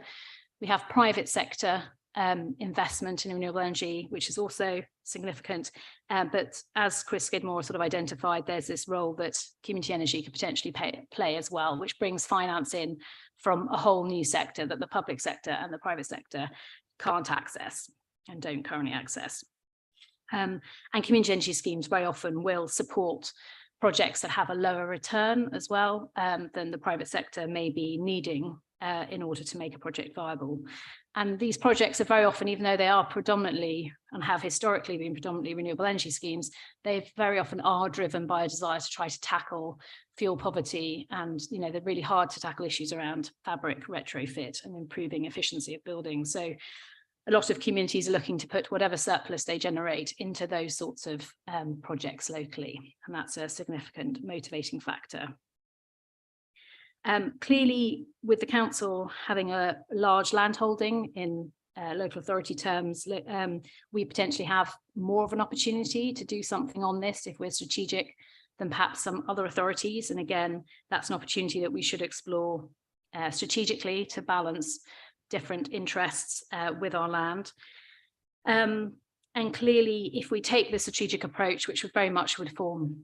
We have private sector investment in renewable energy, which is also significant. But as Chris Skidmore sort of identified, there's this role that community energy could potentially play as well, which brings finance in from a whole new sector that the public sector and the private sector can't access and don't currently access. And community energy schemes very often will support projects that have a lower return as well than the private sector may be needing in order to make a project viable. And these projects are very often, even though they are predominantly and have historically been predominantly renewable energy schemes, they very often are driven by a desire to try to tackle fuel poverty and, you know, they're really hard to tackle issues around fabric retrofit and improving efficiency of buildings. So a lot of communities are looking to put whatever surplus they generate into those sorts of projects locally, and that's a significant motivating factor. Clearly, with the council having a large landholding in local authority terms, we potentially have more of an opportunity to do something on this if we're strategic than perhaps some other authorities. And again, that's an opportunity that we should explore strategically to balance different interests with our land. And clearly, if we take the strategic approach, which would very much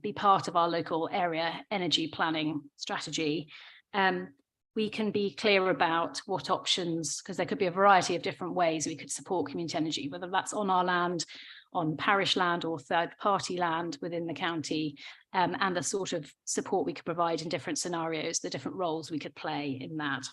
be part of our local area energy planning strategy, we can be clear about what options, because there could be a variety of different ways we could support community energy, whether that's on our land, on parish land or third-party land within the county, and the sort of support we could provide in different scenarios, the different roles we could play in that.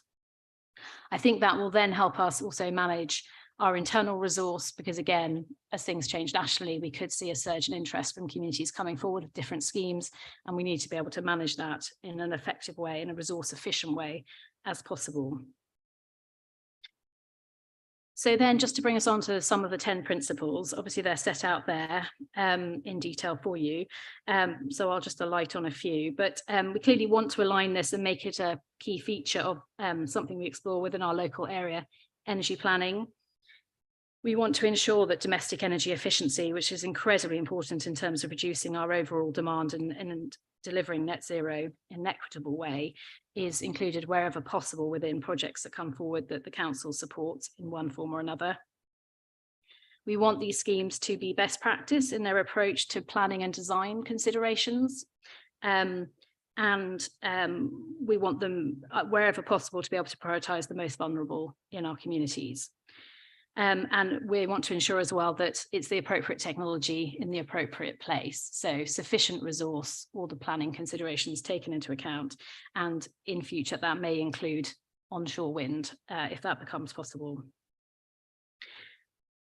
I think that will then help us also manage our internal resource, because again, as things change nationally, we could see a surge in interest from communities coming forward with different schemes, and we need to be able to manage that in an effective way, in a resource efficient way as possible. So then, just to bring us on to some of the 10 principles, obviously they're set out there in detail for you. So I'll just alight on a few, but we clearly want to align this and make it a key feature of something we explore within our local area energy planning. We want to ensure that domestic energy efficiency, which is incredibly important in terms of reducing our overall demand and delivering net zero in an equitable way, is included wherever possible within projects that come forward that the council supports in one form or another. We want these schemes to be best practice in their approach to planning and design considerations. We want them, wherever possible, to be able to prioritise the most vulnerable in our communities. And we want to ensure as well that it's the appropriate technology in the appropriate place. So sufficient resource, all the planning considerations taken into account. And in future, that may include onshore wind, if that becomes possible.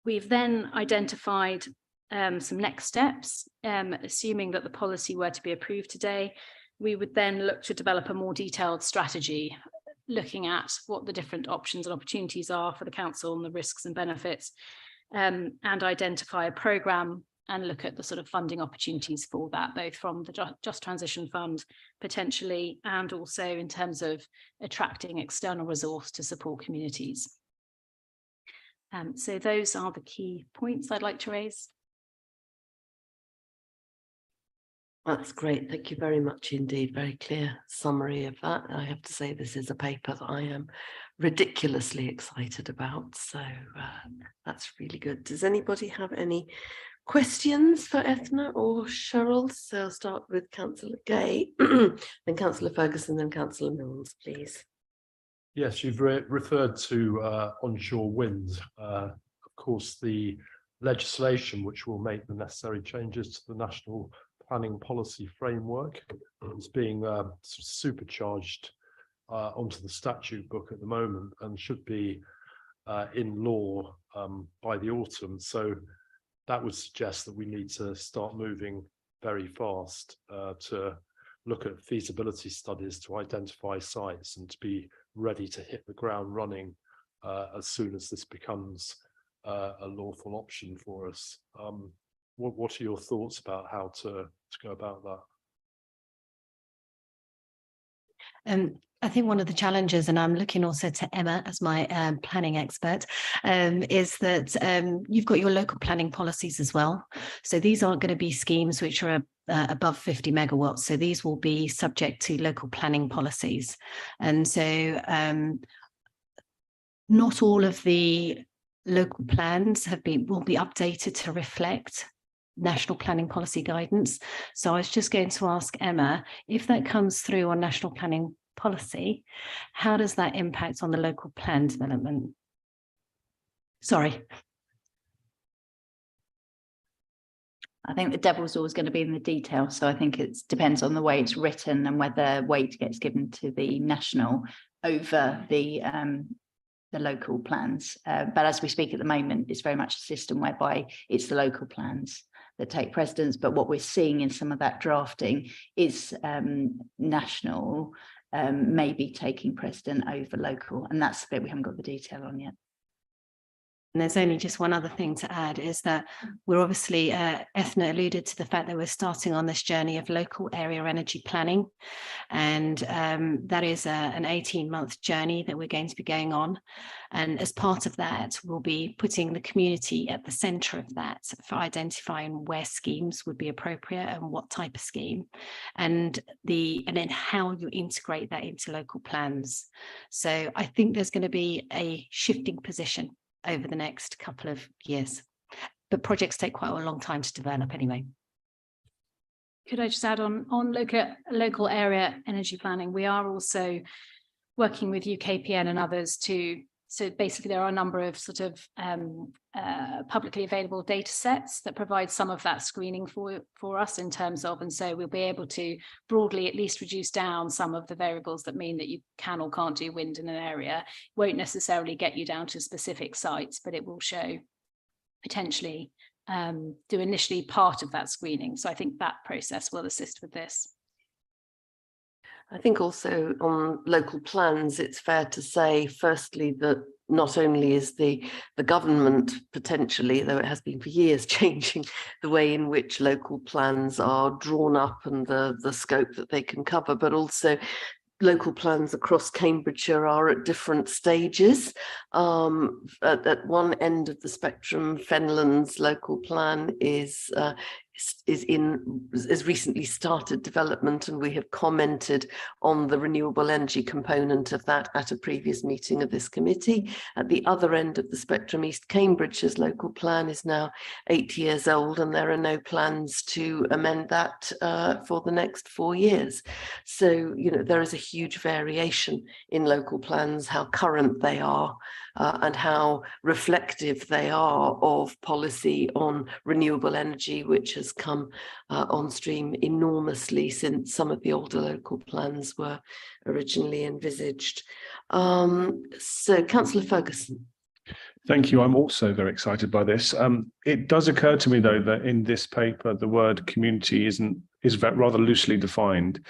We've then identified some next steps, assuming that the policy were to be approved today, we would then look to develop a more detailed strategy, looking at what the different options and opportunities are for the council and the risks and benefits, and identify a programme and look at the sort of funding opportunities for that, both from the Just Transition Fund potentially, and also in terms of attracting external resource to support communities. So those are the key points I'd like to raise. That's great. Thank you very much indeed. Very clear summary of that. I have to say this is a paper that I am ridiculously excited about. So that's really good. Does anybody have any questions for Ethna or Cheryl? So I'll start with Councillor Gay, then Councillor Ferguson, then Councillor Mills, please. Yes, you've referred to onshore wind. Of course, the legislation which will make the necessary changes to the National Planning Policy Framework is being supercharged onto the statute book at the moment and should be in law by the autumn. So that would suggest that we need to start moving very fast to look at feasibility studies to identify sites and to be ready to hit the ground running as soon as this becomes a lawful option for us. What are your thoughts about how to go about that? I think one of the challenges, and I'm looking also to Emma as my planning expert, is that you've got your local planning policies as well. So these aren't going to be schemes which are above 50 megawatts. So these will be subject to local planning policies. And so not all of the local plans will be updated to reflect national planning policy guidance. So I was just going to ask Emma, if that comes through on national planning policy, how does that impact on the local plan development? Sorry. I think the devil's always going to be in the detail. So I think it depends on the way it's written and whether weight gets given to the national over the local plans. But as we speak at the moment, it's very much a system whereby it's the local plans that take precedence. But what we're seeing in some of that drafting is national maybe taking precedent over local. And that's the bit we haven't got the detail on yet. And there's only just one other thing to add, is that we're obviously, Ethna alluded to the fact that we're starting on this journey of local area energy planning. And that is an 18-month journey that we're going to be going on. And as part of that, we'll be putting the community at the centre of that for identifying where schemes would be appropriate and what type of scheme, and then how you integrate that into local plans. So I think there's going to be a shifting position over the next couple of years, but projects take quite a long time to develop anyway. Could I just add on local area energy planning? We are also working with UKPN and others so basically there are a number of sort of publicly available data sets that provide some of that screening for us in terms of, and so we'll be able to broadly at least reduce down some of the variables that mean that you can or can't do wind in an area. Won't necessarily get you down to specific sites, but it will show potentially do initially part of that screening. So I think that process will assist with this. I think also on local plans, it's fair to say, firstly, that not only is the government potentially, though it has been for years, changing the way in which local plans are drawn up and the scope that they can cover, but also local plans across Cambridgeshire are at different stages. At one end of the spectrum, Fenland's local plan is recently started development, and we have commented on the renewable energy component of that at a previous meeting of this committee. At the other end of the spectrum, East Cambridgeshire's local plan is now 8 years old, and there are no plans to amend that for the next 4 years. So, you know, there is a huge variation in local plans, how current they are, and how reflective they are of policy on renewable energy, which has come on stream enormously since some of the older local plans were originally envisaged. So, Councillor Ferguson. Thank you. I'm also very excited by this. It does occur to me, though, that in this paper, the word community is rather loosely defined.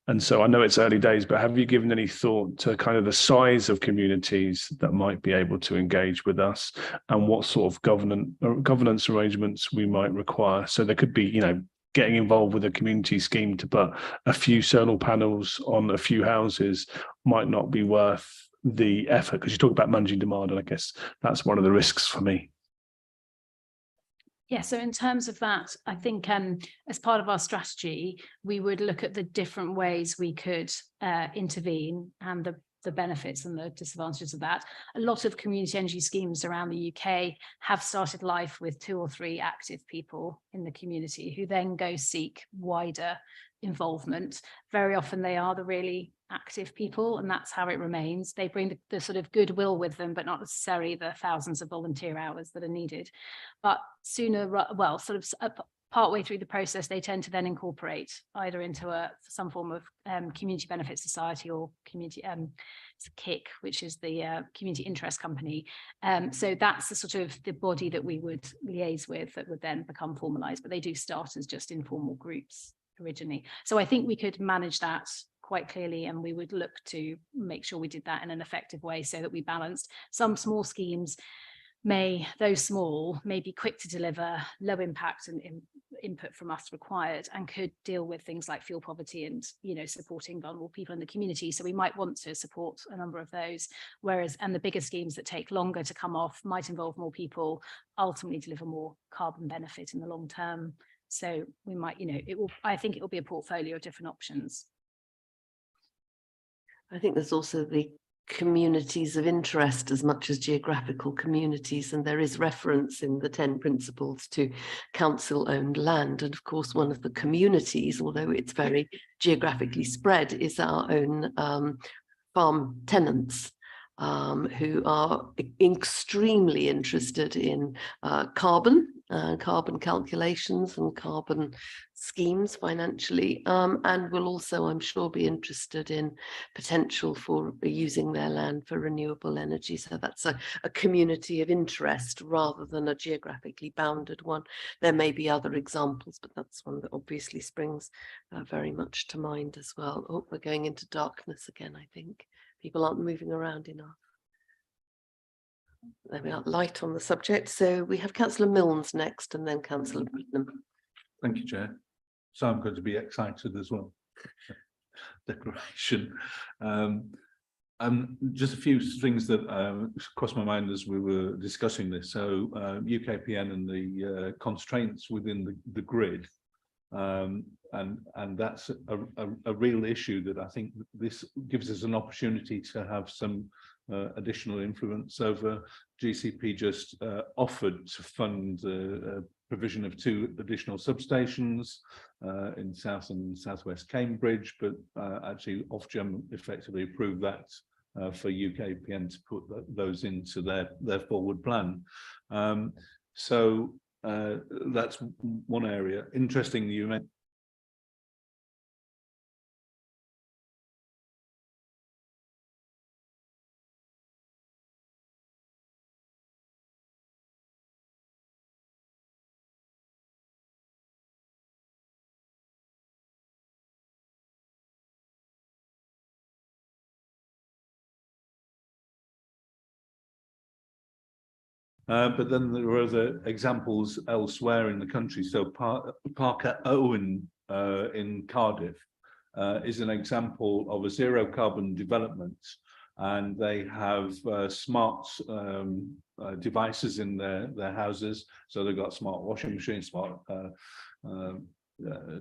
And so I know it's early days, but have you given any thought to kind of the size of communities that might be able to engage with us and what sort of governance arrangements we might require? So there could be, you know, getting involved with a community scheme to put a few solar panels on a few houses might not be worth the effort, because you talk about managing demand, and I guess that's one of the risks for me. Yeah, so in terms of that, I think as part of our strategy, we would look at the different ways we could intervene and the benefits and the disadvantages of that. A lot of community energy schemes around the UK have started life with 2 or 3 active people in the community who then go seek wider involvement. Very often they are the really active people, and that's how it remains. They bring the sort of goodwill with them, but not necessarily the thousands of volunteer hours that are needed. But partway through the process, they tend to then incorporate either into some form of community benefit society or community KIC, which is the community interest company. So that's the sort of the body that we would liaise with that would then become formalized, but they do start as just informal groups originally. So I think we could manage that quite clearly, and we would look to make sure we did that in an effective way so that we balanced. Some small schemes though small, may be quick to deliver, low impact and input from us required, and could deal with things like fuel poverty and, you know, supporting vulnerable people in the community. So we might want to support a number of those, and the bigger schemes that take longer to come off might involve more people, ultimately deliver more carbon benefit in the long term. So we might, you know, I think it will be a portfolio of different options. I think there's also the communities of interest as much as geographical communities, and there is reference in the 10 principles to council-owned land. And of course, one of the communities, although it's very geographically spread, is our own farm tenants, who are extremely interested in carbon calculations and carbon schemes financially, and will also, I'm sure, be interested in potential for using their land for renewable energy. So that's a community of interest rather than a geographically bounded one. There may be other examples, but that's one that obviously springs very much to mind as well. Oh, we're going into darkness again, I think. People aren't moving around enough. There we are, light on the subject. So we have Councillor Milnes next, and then Councillor Britnam. Thank you, Chair. So I'm going to be excited as well. Declaration. Just a few things that crossed my mind as we were discussing this. So UKPN and the constraints within the grid. And that's a real issue that I think this gives us an opportunity to have some additional influence over. GCP just offered to fund the provision of 2 additional substations in South and Southwest Cambridge, but actually Ofgem effectively approved that for UKPN to put those into their forward plan. So that's one area. Interesting, you mentioned but then there are other examples elsewhere in the country. So Parker Owen in Cardiff is an example of a zero carbon development, and they have smart devices in their houses. So they've got smart washing machines, smart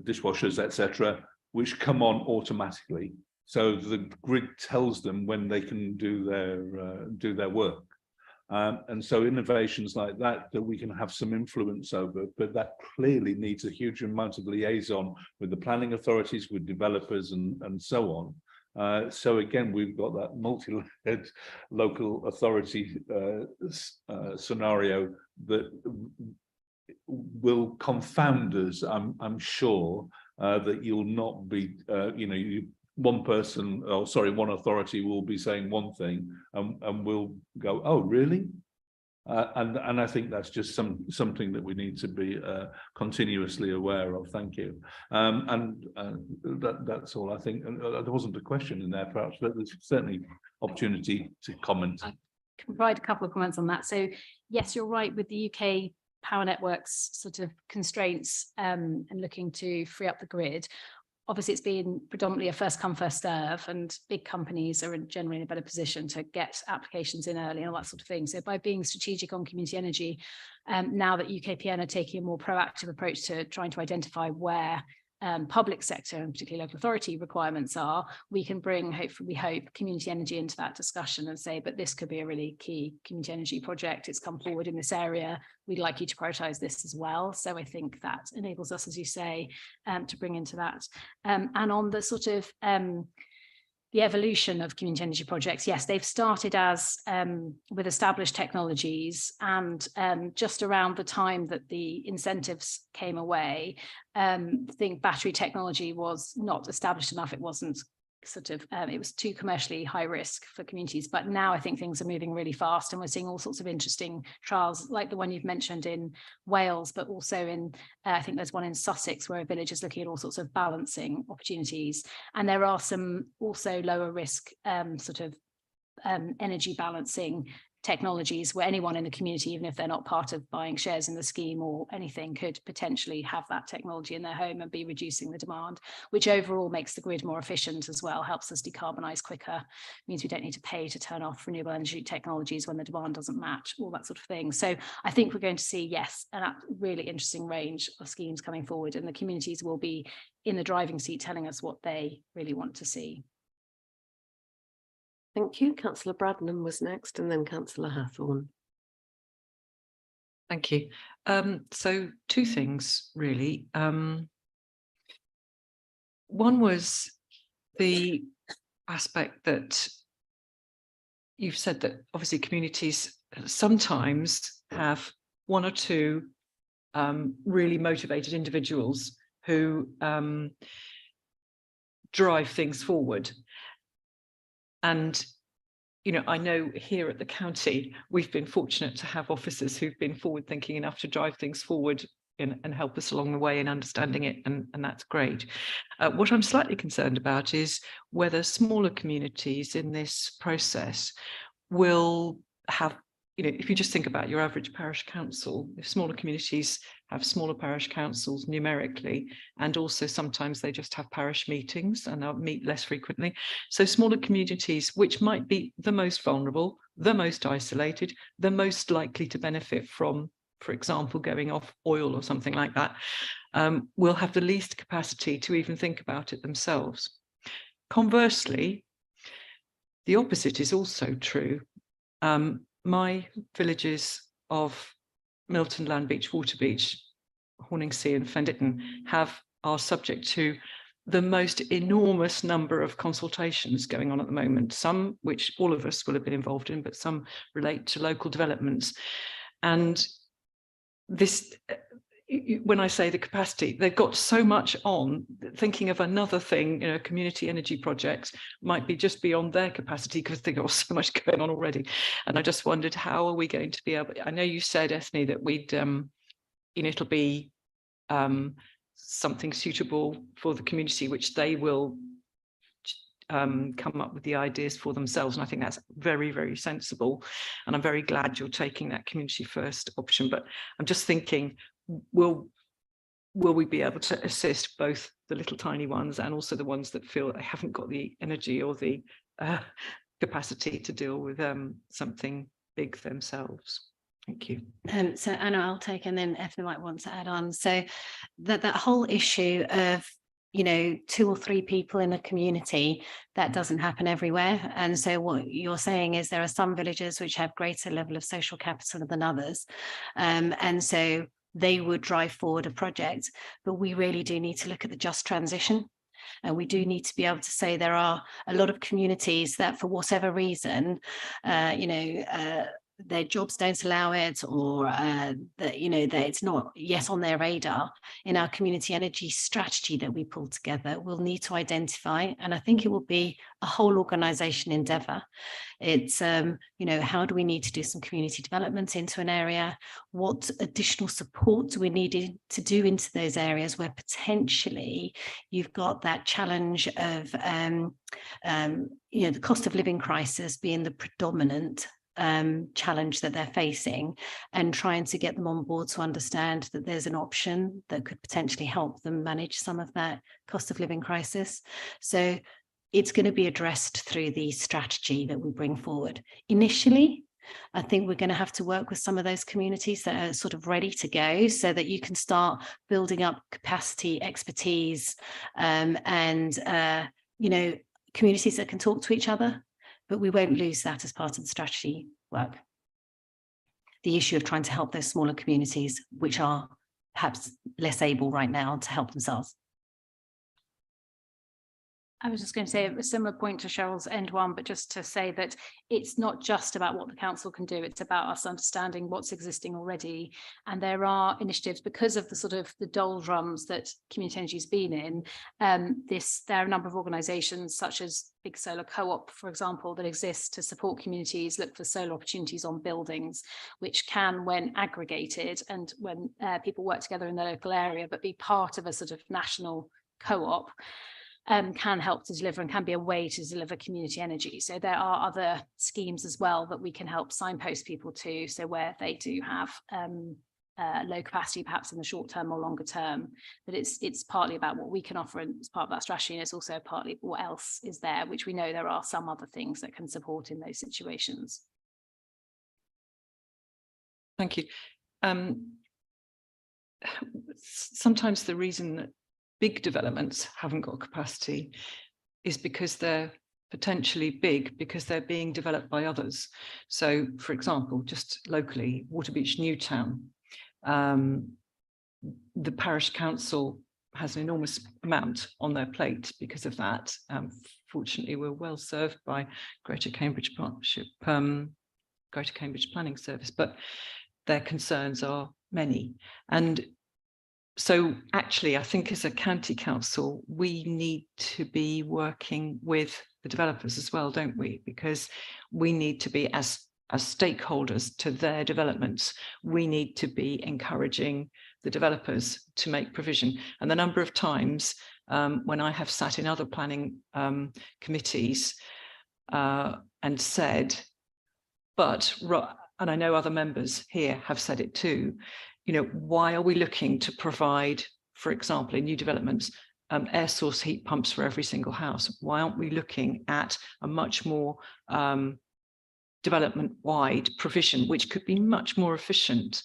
dishwashers, etc., which come on automatically. So the grid tells them when they can do their work. And so innovations like that we can have some influence over, but that clearly needs a huge amount of liaison with the planning authorities, with developers and so on. So again, we've got that multi-layered local authority scenario that will confound us, I'm sure, that you'll not be, one authority will be saying one thing and we'll go, oh, really? And I think that's just something that we need to be continuously aware of. Thank you. That's all I think. And there wasn't a question in there, perhaps, but there's certainly opportunity to comment. I can provide a couple of comments on that. So yes, you're right with the UK power networks sort of constraints and looking to free up the grid. Obviously, it's been predominantly a first come, first serve, and big companies are generally in a better position to get applications in early and all that sort of thing. So by being strategic on community energy, now that UKPN are taking a more proactive approach to trying to identify where public sector and particularly local authority requirements are, we can bring, hopefully, we hope, community energy into that discussion and say, but this could be a really key community energy project. It's come forward in this area. We'd like you to prioritise this as well. So I think that enables us, as you say, to bring into that. And on the sort of the evolution of community energy projects, yes, they've started as with established technologies, and just around the time that the incentives came away, I think battery technology was not established enough. It wasn't sort of, it was too commercially high risk for communities. But now I think things are moving really fast, and we're seeing all sorts of interesting trials like the one you've mentioned in Wales, but also in, I think there's one in Sussex where a village is looking at all sorts of balancing opportunities. And there are some also lower risk sort of energy balancing technologies where anyone in the community, even if they're not part of buying shares in the scheme or anything, could potentially have that technology in their home and be reducing the demand, which overall makes the grid more efficient as well, helps us decarbonise quicker, means we don't need to pay to turn off renewable energy technologies when the demand doesn't match, all that sort of thing. So I think we're going to see, yes, a really interesting range of schemes coming forward, and the communities will be in the driving seat telling us what they really want to see. Thank you. Councillor Bradnam was next, and then Councillor Hathorn. Thank you. So two things really. One was the aspect that you've said that obviously communities sometimes have one or two really motivated individuals who drive things forward. And, you know, I know here at the county, we've been fortunate to have officers who've been forward thinking enough to drive things forward and help us along the way in understanding it. And that's great. What I'm slightly concerned about is whether smaller communities in this process will have, you know, if you just think about your average parish council, if smaller communities have smaller parish councils numerically, and also sometimes they just have parish meetings and they'll meet less frequently. So smaller communities, which might be the most vulnerable, the most isolated, the most likely to benefit from, for example, going off oil or something like that, will have the least capacity to even think about it themselves. Conversely, the opposite is also true. My villages of Milton, Landbeach, Waterbeach, Horningsea and Fenditton are subject to the most enormous number of consultations going on at the moment, some which all of us will have been involved in, but some relate to local developments. And this, when I say the capacity, they've got so much on, thinking of another thing, you know, community energy projects might be just beyond their capacity because they've got so much going on already. And I just wondered, how are we going to be able, I know you said, Ethne, that we'd, you know, it'll be something suitable for the community, which they will come up with the ideas for themselves. And I think that's very, very sensible. And I'm very glad you're taking that community first option. But I'm just thinking, will we be able to assist both the little tiny ones and also the ones that feel they haven't got the energy or the capacity to deal with something big themselves? Thank you. So Anna, I'll take, and then Ethne might want to add on. So that whole issue of, you know, 2 or 3 people in a community, that doesn't happen everywhere. And so what you're saying is there are some villages which have greater level of social capital than others. And so they would drive forward a project, but we really do need to look at the just transition. And we do need to be able to say there are a lot of communities that for whatever reason, you know, their jobs don't allow it, or that, you know, that it's not yet on their radar, in our community energy strategy that we pull together, we'll need to identify, and I think it will be a whole organisation endeavour. It's, you know, how do we need to do some community development into an area? What additional support do we need to do into those areas where potentially you've got that challenge of, you know, the cost of living crisis being the predominant challenge that they're facing, and trying to get them on board to understand that there's an option that could potentially help them manage some of that cost of living crisis. So it's going to be addressed through the strategy that we bring forward. Initially, I think we're going to have to work with some of those communities that are sort of ready to go, so that you can start building up capacity, expertise, and you know, communities that can talk to each other. But we won't lose that as part of the strategy work. The issue of trying to help those smaller communities, which are perhaps less able right now to help themselves. I was just going to say a similar point to Cheryl's end one, but just to say that it's not just about what the council can do, it's about us understanding what's existing already. And there are initiatives, because of the sort of the doldrums that community energy has been in, there are a number of organisations such as Big Solar Co-op, for example, that exists to support communities look for solar opportunities on buildings, which can, when aggregated and when people work together in the local area, but be part of a sort of national co-op, can help to deliver and can be a way to deliver community energy. So there are other schemes as well that we can help signpost people to, so where they do have low capacity, perhaps in the short term or longer term, that it's partly about what we can offer and it's part of that strategy, and it's also partly what else is there, which we know there are some other things that can support in those situations. Thank you. Sometimes the reason that big developments haven't got capacity is because they're potentially big because they're being developed by others. So, for example, just locally, Waterbeach Newtown, the parish council has an enormous amount on their plate because of that. Fortunately, we're well served by Greater Cambridge Partnership, Greater Cambridge Planning Service, but their concerns are many. And so actually, I think as a county council, we need to be working with the developers as well, don't we? Because we need to be, as stakeholders to their developments, we need to be encouraging the developers to make provision. And the number of times when I have sat in other planning committees and said, and I know other members here have said it too, you know, why are we looking to provide, for example, in new developments, air source heat pumps for every single house? Why aren't we looking at a much more development-wide provision, which could be much more efficient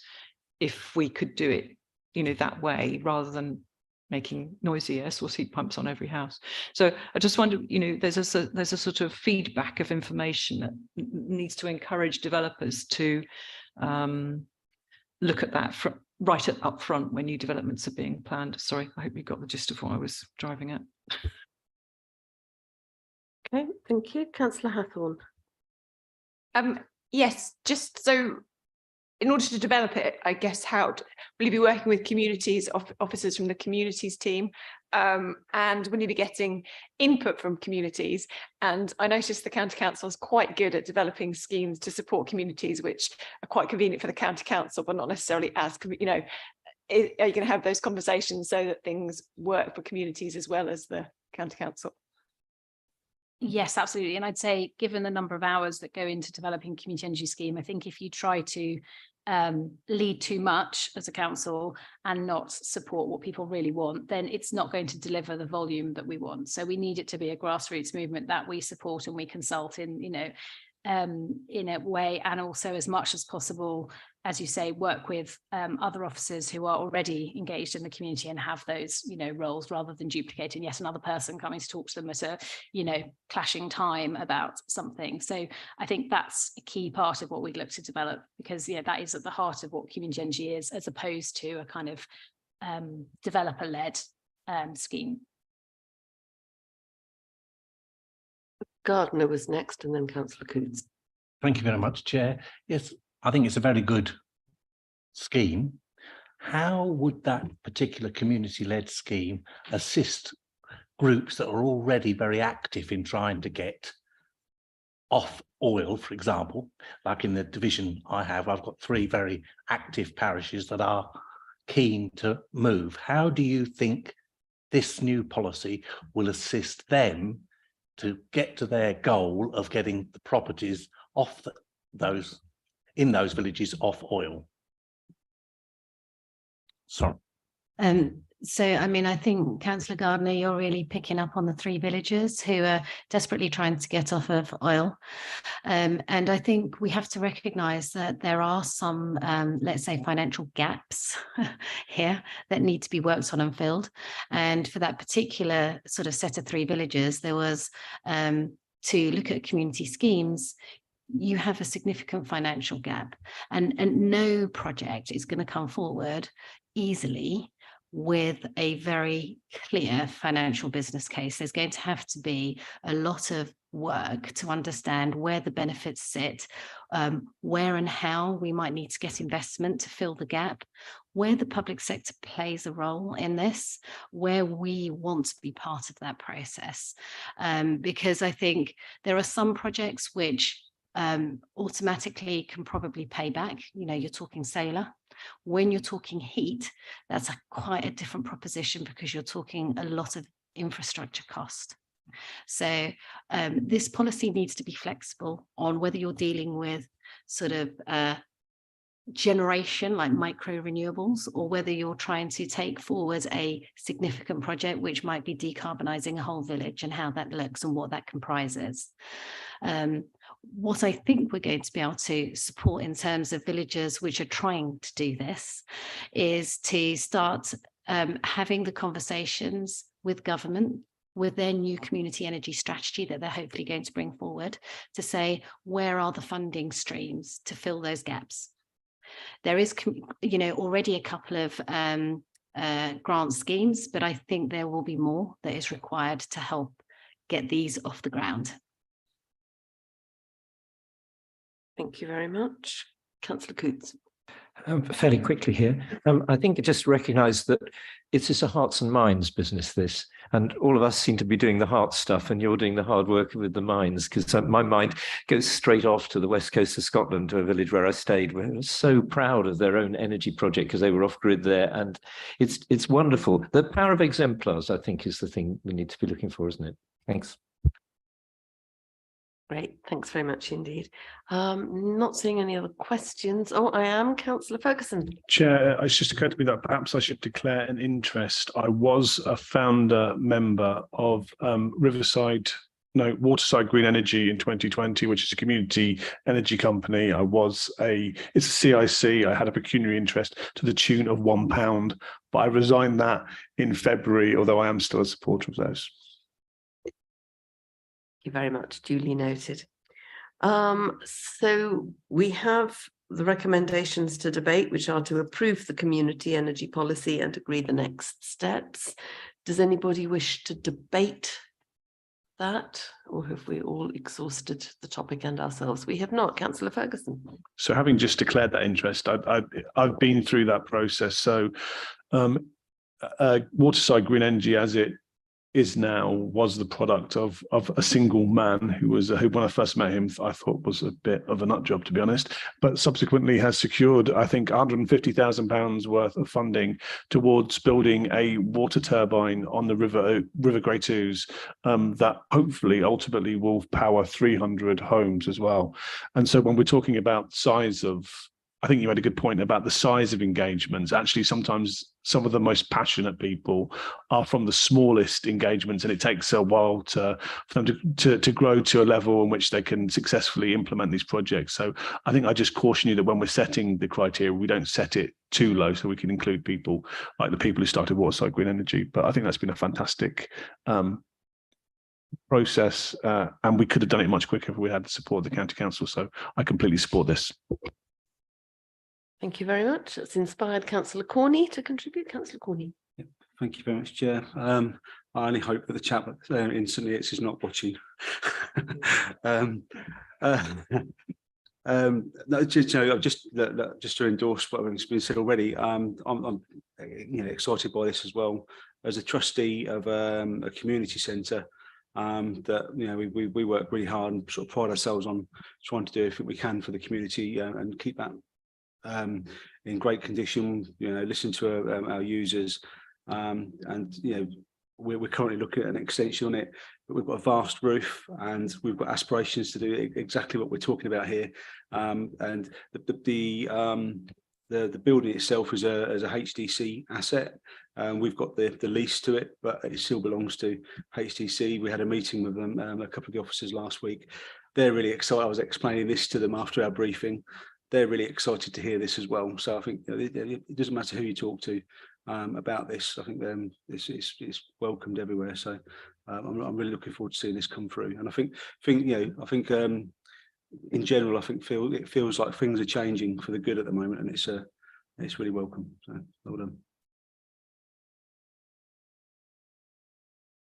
if we could do it, you know, that way, rather than making noisy air source heat pumps on every house? So I just wonder, you know, there's a sort of feedback of information that needs to encourage developers to look at that right up front when new developments are being planned. Sorry, I hope you got the gist of what I was driving at. Okay, thank you. Councillor Hathorn. Yes, just so in order to develop it, I guess, will you be working with communities, officers from the communities team, and will you be getting input from communities? And I noticed the county council is quite good at developing schemes to support communities, which are quite convenient for the county council, but not necessarily as, you know, are you going to have those conversations so that things work for communities as well as the county council? Yes, absolutely. And I'd say, given the number of hours that go into developing community energy scheme, I think if you try to lead too much as a council and not support what people really want, then it's not going to deliver the volume that we want. So we need it to be a grassroots movement that we support and we consult in, you know, in a way, and also as much as possible, as you say, work with other officers who are already engaged in the community and have those, you know, roles, rather than duplicating yet another person coming to talk to them at a, you know, clashing time about something. So I think that's a key part of what we'd look to develop, because, yeah, that is at the heart of what community energy is, as opposed to a kind of developer-led scheme. Gardner was next, and then Councillor Coutts. Thank you very much, Chair. Yes, I think it's a very good scheme. How would that particular community-led scheme assist groups that are already very active in trying to get off oil, for example? Like in the division I have, I've got 3 very active parishes that are keen to move. How do you think this new policy will assist them to get to their goal of getting the properties off those villages off oil? Sorry. So, I mean, I think Councillor Gardner, you're really picking up on the 3 villages who are desperately trying to get off of oil. And I think we have to recognise that there are some, let's say, financial gaps here that need to be worked on and filled. And for that particular sort of set of 3 villages, there was to look at community schemes. You have a significant financial gap, and no project is going to come forward easily with a very clear financial business case. There's going to have to be a lot of work to understand where the benefits sit, where and how we might need to get investment to fill the gap, where the public sector plays a role in this, where we want to be part of that process. Because I think there are some projects which automatically can probably pay back. You know, you're talking solar. When you're talking heat, that's quite a different proposition because you're talking a lot of infrastructure cost. So this policy needs to be flexible on whether you're dealing with sort of generation like micro renewables, or whether you're trying to take forward a significant project which might be decarbonising a whole village, and how that looks and what that comprises. What I think we're going to be able to support in terms of villages which are trying to do this is to start having the conversations with government, with their new community energy strategy that they're hopefully going to bring forward, to say, where are the funding streams to fill those gaps? There is, you know, already a couple of grant schemes, but I think there will be more that is required to help get these off the ground. Thank you very much. Councillor Coutts. Fairly quickly here. I think it just recognise that it's just a hearts and minds business, this, and all of us seem to be doing the heart stuff, and you're doing the hard work with the minds, because my mind goes straight off to the west coast of Scotland, to a village where I stayed, where I was so proud of their own energy project because they were off grid there, and it's wonderful. The power of exemplars, I think, is the thing we need to be looking for, isn't it? Thanks. Great, thanks very much indeed. Not seeing any other questions. Oh, I am Councillor Ferguson. Chair, it's just occurred to me that perhaps I should declare an interest. I was a founder member of Waterside Green Energy in 2020, which is a community energy company. It's a CIC. I had a pecuniary interest to the tune of £1, but I resigned that in February, although I am still a supporter of those. Thank you very much, duly noted. So we have the recommendations to debate, which are to approve the community energy policy and agree the next steps. Does anybody wish to debate that, or have we all exhausted the topic and ourselves? We have not. Councillor Ferguson. So having just declared that interest, I've been through that process. So Waterside Green Energy, as it is now, was the product of a single man who when I first met him, I thought was a bit of a nut job, to be honest, but subsequently has secured, I think, £150,000 worth of funding towards building a water turbine on the River Great Ouse that hopefully ultimately will power 300 homes as well. And so when we're talking about size of, I think you had a good point about the size of engagements. Actually, sometimes some of the most passionate people are from the smallest engagements, and it takes a while for them to grow to a level in which they can successfully implement these projects. So I think I just caution you that when we're setting the criteria, we don't set it too low, so we can include people like the people who started Waterside Green Energy. But I think that's been a fantastic process, and we could have done it much quicker if we had the support of the County Council. So I completely support this. Thank you very much. It's inspired Councillor Corney to contribute. Councillor Corney. Yep. Thank you very much, Chair. I only hope that the chap instantly is not watching. No, just to endorse what has been said already. I'm excited by this as well. As a trustee of a community centre, that we work really hard and sort of pride ourselves on trying to do everything we can for the community and keep that in great condition. Listen to our users, and we're currently looking at an extension on it, but we've got a vast roof and we've got aspirations to do exactly what we're talking about here. And the building itself is a HDC asset. We've got the lease to it, but it still belongs to HDC. We had a meeting with them, a couple of the officers last week. They're really excited. I was explaining this to them after our briefing. They're really excited to hear this as well. So I think it doesn't matter who you talk to about this. I think it's welcomed everywhere. So I'm really looking forward to seeing this come through. And I think in general, I think it feels like things are changing for the good at the moment, and it's really welcome. So well done.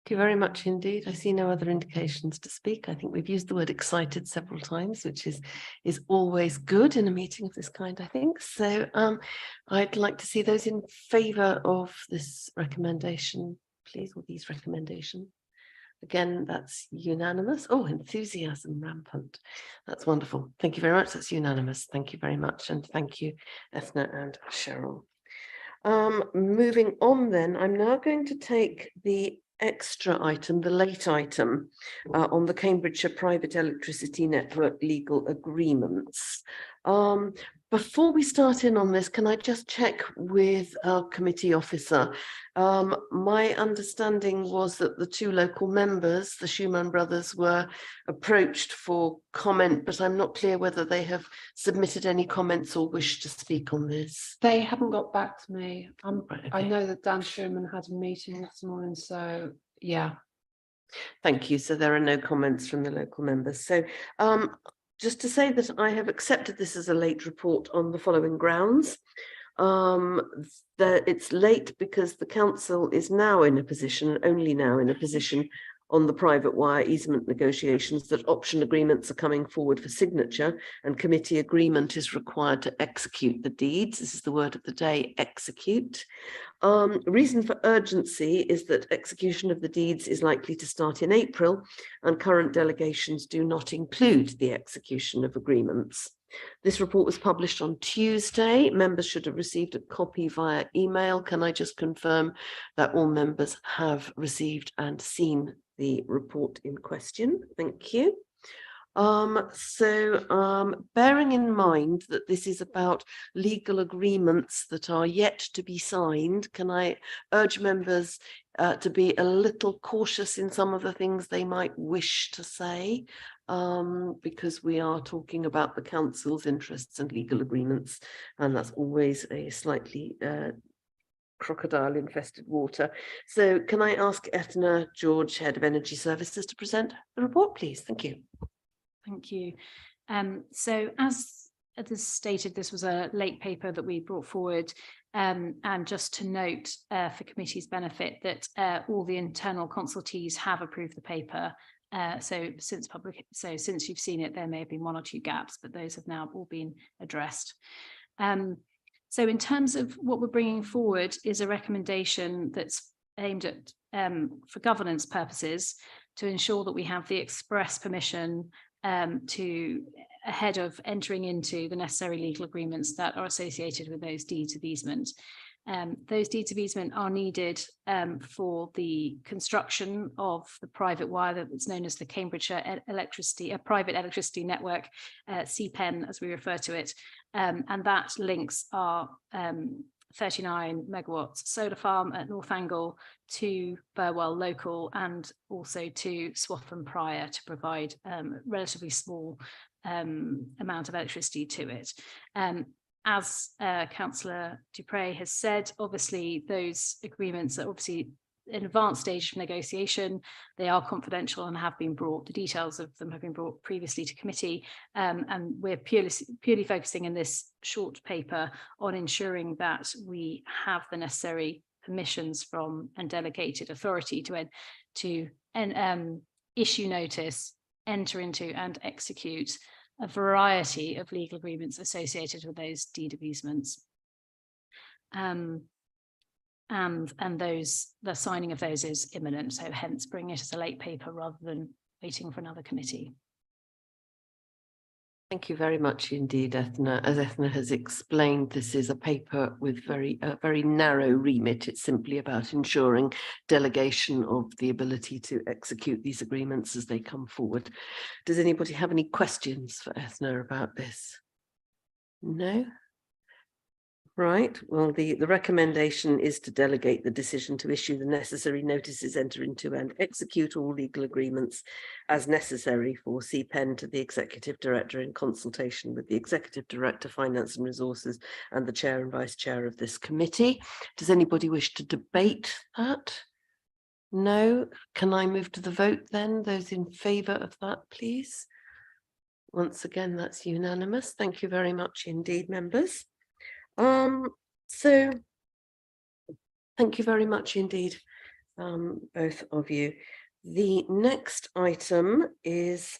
Thank you very much indeed. I see no other indications to speak. I think we've used the word excited several times, which is always good in a meeting of this kind, I think. So I'd like to see those in favour of this recommendation, please, or these recommendations. Again, that's unanimous. Oh, enthusiasm rampant. That's wonderful. Thank you very much. That's unanimous. Thank you very much. And thank you, Ethna and Cheryl. Moving on then, I'm now going to take the extra item, the late item on the Cambridgeshire Private Electricity Network legal agreements. Before we start in on this, can I just check with our committee officer? My understanding was that the two local members, the Schumann brothers, were approached for comment, but I'm not clear whether they have submitted any comments or wish to speak on this. They haven't got back to me. Right, okay. I know that Dan Schumann had a meeting this morning, so yeah. Thank you. So there are no comments from the local members. So just to say that I have accepted this as a late report on the following grounds. That it's late because the council is now in a position, only now in a position on the private wire easement negotiations, that option agreements are coming forward for signature and committee agreement is required to execute the deeds. This is the word of the day, execute. Reason for urgency is that execution of the deeds is likely to start in April and current delegations do not include the execution of agreements. This report was published on Tuesday. Members should have received a copy via email. Can I just confirm that all members have received and seen the report in question? Thank you. Bearing in mind that this is about legal agreements that are yet to be signed, can I urge members to be a little cautious in some of the things they might wish to say, because we are talking about the council's interests and legal agreements, and that's always a slightly crocodile infested water. So can I ask Ethna George, Head of Energy Services, to present the report, please? Thank you. Thank you. So as stated, this was a late paper that we brought forward, and just to note for committee's benefit that all the internal consultees have approved the paper. So since you've seen it, there may have been one or two gaps, but those have now all been addressed. So in terms of what we're bringing forward is a recommendation that's aimed at, for governance purposes, to ensure that we have the express permission ahead of entering into the necessary legal agreements that are associated with those deeds of easement. Those deeds of easement are needed for the construction of the private wire that's known as the Cambridgeshire Private Electricity Network, CPEN as we refer to it, and that links our 39 megawatts solar farm at Northangle to Burwell Local and also to Swaffham Prior to provide relatively small amount of electricity to it. As Councillor Dupre has said, obviously those agreements are obviously in advanced stage of negotiation. They are confidential and have been brought, the details of them have been brought previously to committee, and we're purely focusing in this short paper on ensuring that we have the necessary permissions from and delegated authority to issue notice, enter into and execute a variety of legal agreements associated with those deed of easements. And the signing of those is imminent, so hence bring it as a late paper rather than waiting for another committee. Thank you very much indeed, Ethna. As Ethna has explained, this is a paper with a very narrow remit. It's simply about ensuring delegation of the ability to execute these agreements as they come forward. Does anybody have any questions for Ethna about this? No? Right, well, the recommendation is to delegate the decision to issue the necessary notices, enter into and execute all legal agreements as necessary for CPEN to the Executive Director in consultation with the Executive Director, Finance and Resources, and the Chair and Vice Chair of this committee. Does anybody wish to debate that? No? Can I move to the vote then? Those in favour of that, please. Once again, that's unanimous. Thank you very much indeed, members. So thank you very much indeed, both of you. The next item is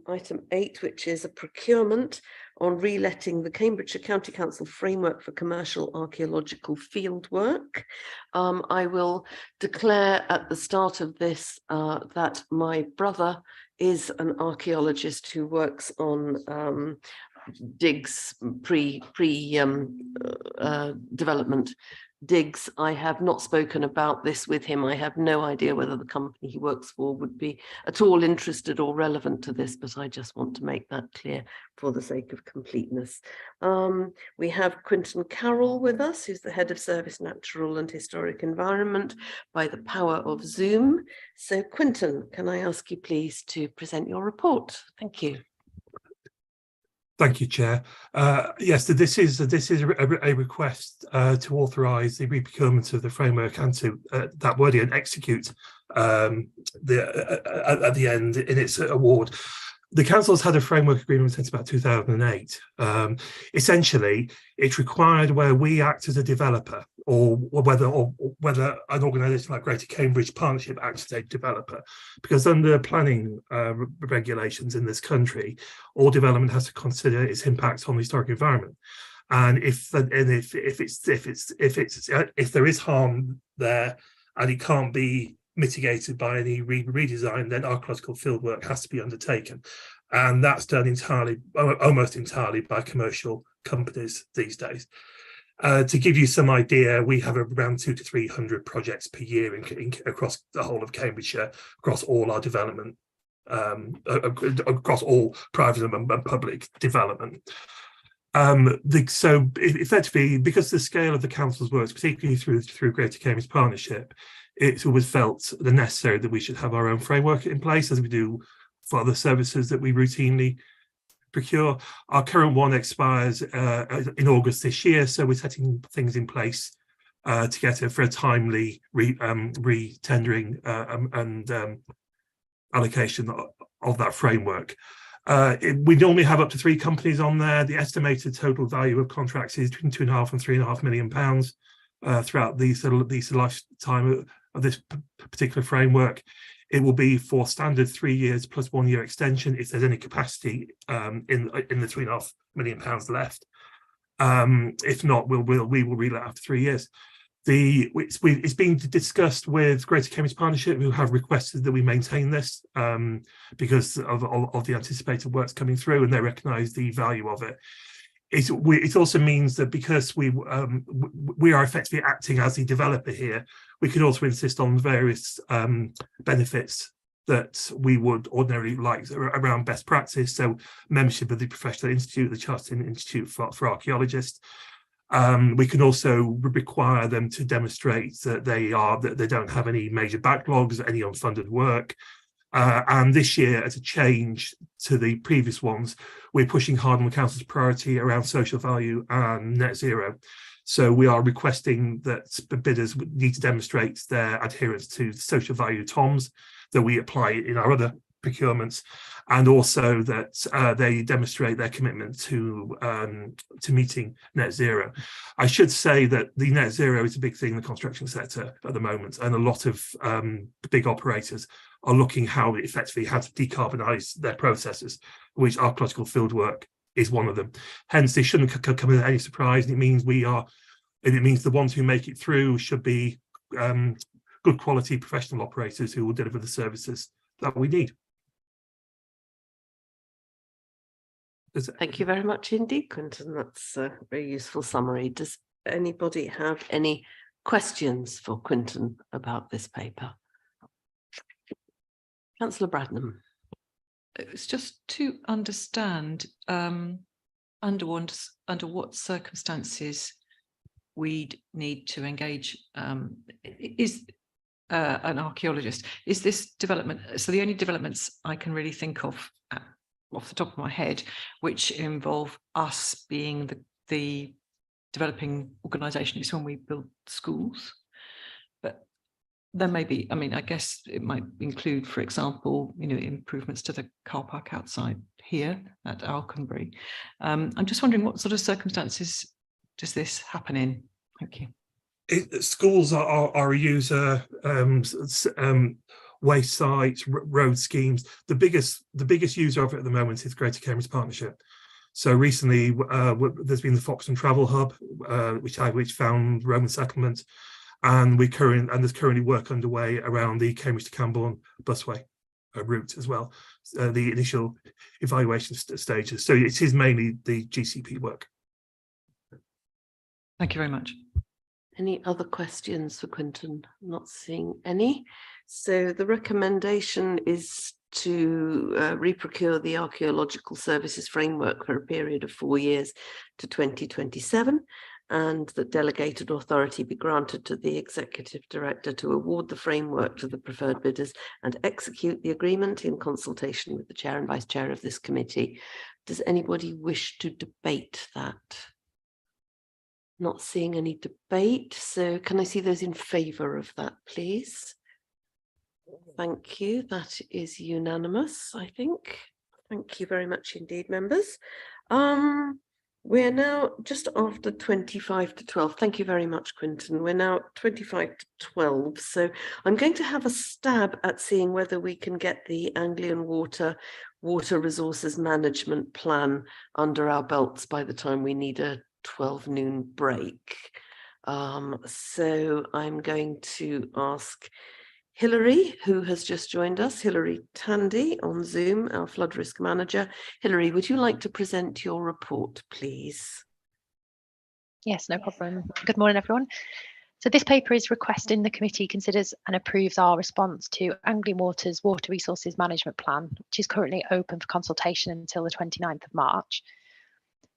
item 8, which is a procurement on reletting the Cambridgeshire County Council framework for commercial archaeological field work. I will declare at the start of this that my brother is an archaeologist who works on digs development digs. I have not spoken about this with him. I have no idea whether the company he works for would be at all interested or relevant to this, but I just want to make that clear for the sake of completeness. We have Quinton Carroll with us, who's the Head of Service Natural and Historic Environment by the power of Zoom. So Quinton, can I ask you please to present your report? Thank you. Thank you, Chair. Yes, this is a request to authorise the reprocurement of the framework and to that wording and execute at the end in its award. The council's had a framework agreement since about 2008. Essentially, it's required where we act as a developer, or whether an organisation like Greater Cambridge Partnership acts as a developer, because under planning regulations in this country, all development has to consider its impacts on the historic environment. And if there is harm there and it can't be mitigated by any redesign, then archaeological fieldwork has to be undertaken, and that's done almost entirely by commercial companies these days. To give you some idea, we have around 200 to 300 projects per year across the whole of Cambridgeshire, across all our development, across all private and public development. So effectively, because the scale of the council's works, particularly through Greater Cambridge Partnership, it's always felt necessary that we should have our own framework in place, as we do for other services that we routinely procure. Our current one expires in August this year, so we're setting things in place to get it for a timely re-tendering and allocation of that framework. We normally have up to 3 companies on there. The estimated total value of contracts is between £2.5 and £3.5 million throughout the lifetime of this particular framework. It will be for standard 3 years plus 1 year extension if there's any capacity in the £3.5 million left. If not, we will relet after 3 years. It's being discussed with Greater Cambridge Partnership, who have requested that we maintain this because of the anticipated works coming through, and they recognise the value of it. It also means that because we are effectively acting as the developer here, we could also insist on various benefits that we would ordinarily like around best practice. So membership of the Professional Institute, the Chartered Institute for Archaeologists. We can also require them to demonstrate that they don't have any major backlogs, any unfunded work. And this year, as a change to the previous ones, we're pushing hard on the council's priority around social value and net zero. So we are requesting that bidders need to demonstrate their adherence to social value TOMs that we apply in our other procurements, and also that they demonstrate their commitment to meeting net zero. I should say that the net zero is a big thing in the construction sector at the moment, and a lot of big operators are looking how to decarbonise their processes, which archaeological fieldwork is one of them. Hence, they shouldn't come as any surprise. And it means the ones who make it through should be good quality professional operators who will deliver the services that we need. Thank you very much indeed, Quinton. That's a very useful summary. Does anybody have any questions for Quinton about this paper? Councillor Bradnam. It's just to understand under what circumstances we'd need to engage is an archaeologist. Is this development? So the only developments I can really think of off the top of my head, which involve us being the developing organisation, is when we build schools. But there may be, I mean, I guess it might include, for example, improvements to the car park outside here at Alconbury. I'm just wondering what sort of circumstances does this happen in? Thank you. Schools are a user, waste sites, road schemes. The biggest user of it at the moment is Greater Cambridge Partnership. So recently, there's been the Foxton Travel Hub, which found Roman settlement, and there's currently work underway around the Cambridge to Camborne busway route as well. The initial evaluation stages. So it is mainly the GCP work. Thank you very much. Any other questions for Quinton? I'm not seeing any. So the recommendation is to reprocure the Archaeological Services Framework for a period of 4 years to 2027, and that delegated authority be granted to the Executive Director to award the framework to the preferred bidders and execute the agreement in consultation with the Chair and Vice Chair of this committee. Does anybody wish to debate that? Not seeing any debate, so can I see those in favour of that, please? Thank you. That is unanimous, I think. Thank you very much indeed, members. We're now just after 25 to 12. Thank you very much, Quinton. We're now 25 to 12. So I'm going to have a stab at seeing whether we can get the Anglian Water Resources Management Plan under our belts by the time we need a 12 noon break. So I'm going to ask Hilary, who has just joined us, Hilary Tandy on Zoom, our flood risk manager. Hilary, would you like to present your report, please? Yes, no problem. Good morning, everyone. So this paper is requesting the committee considers and approves our response to Anglian Water's Water Resources Management Plan, which is currently open for consultation until the 29th of March.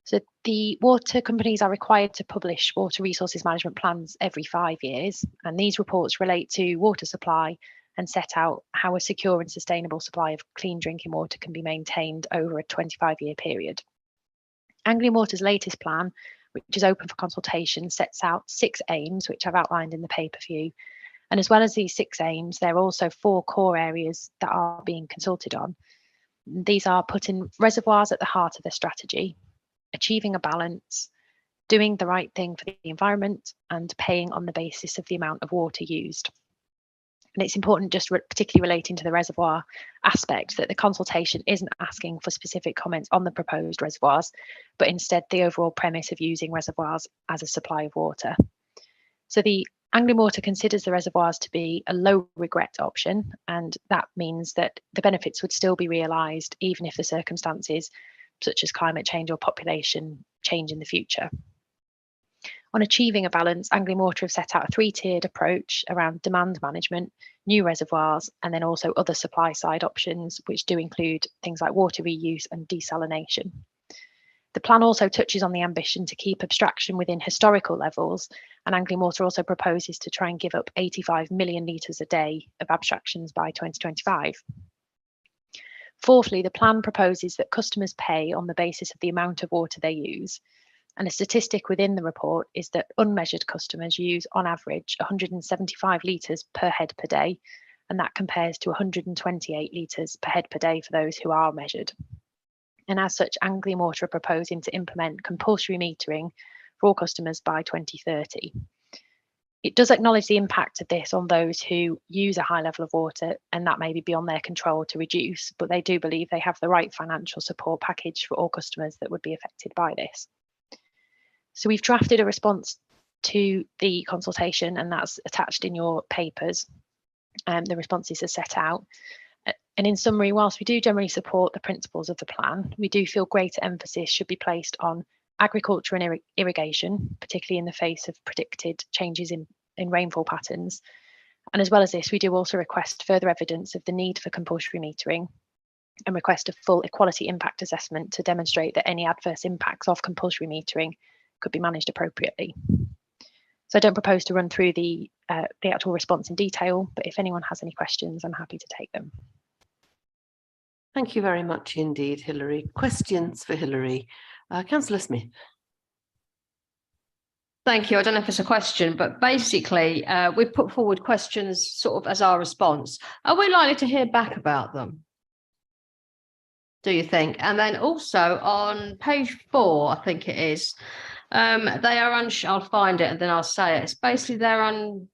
So the water companies are required to publish water resources management plans every 5 years, and these reports relate to water supply and set out how a secure and sustainable supply of clean drinking water can be maintained over a 25-year period. Anglian Water's latest plan, which is open for consultation, sets out 6 aims, which I've outlined in the paper for you. And as well as these 6 aims, there are also 4 core areas that are being consulted on. These are putting reservoirs at the heart of the strategy, achieving a balance, doing the right thing for the environment, and paying on the basis of the amount of water used. And it's important, just particularly relating to the reservoir aspect, that the consultation isn't asking for specific comments on the proposed reservoirs, but instead the overall premise of using reservoirs as a supply of water. So the Anglian Water considers the reservoirs to be a low regret option, and that means that the benefits would still be realised even if the circumstances such as climate change or population change in the future. On achieving a balance, Anglian Water have set out a 3-tiered approach around demand management, new reservoirs, and then also other supply side options, which do include things like water reuse and desalination. The plan also touches on the ambition to keep abstraction within historical levels, and Anglian Water also proposes to try and give up 85 million litres a day of abstractions by 2025. Fourthly, the plan proposes that customers pay on the basis of the amount of water they use. And a statistic within the report is that unmeasured customers use, on average, 175 litres per head per day, and that compares to 128 litres per head per day for those who are measured. And as such, Anglian Water are proposing to implement compulsory metering for all customers by 2030. It does acknowledge the impact of this on those who use a high level of water, and that may be beyond their control to reduce, but they do believe they have the right financial support package for all customers that would be affected by this. So we've drafted a response to the consultation, and that's attached in your papers. The responses are set out. And in summary, whilst we do generally support the principles of the plan, we do feel greater emphasis should be placed on agriculture and irrigation, particularly in the face of predicted changes in rainfall patterns. And as well as this, we do also request further evidence of the need for compulsory metering and request a full equality impact assessment to demonstrate that any adverse impacts of compulsory metering could be managed appropriately. So I don't propose to run through the actual response in detail, but if anyone has any questions, I'm happy to take them. Thank you very much indeed, Hilary. Questions for Hilary? Councillor Smith. Thank you. I don't know if it's a question, but basically we've put forward questions sort of as our response. Are we likely to hear back about them? Do you think? And then also on page 4, I think it is, they are I'll find it and then I'll say it. It's basically they're on,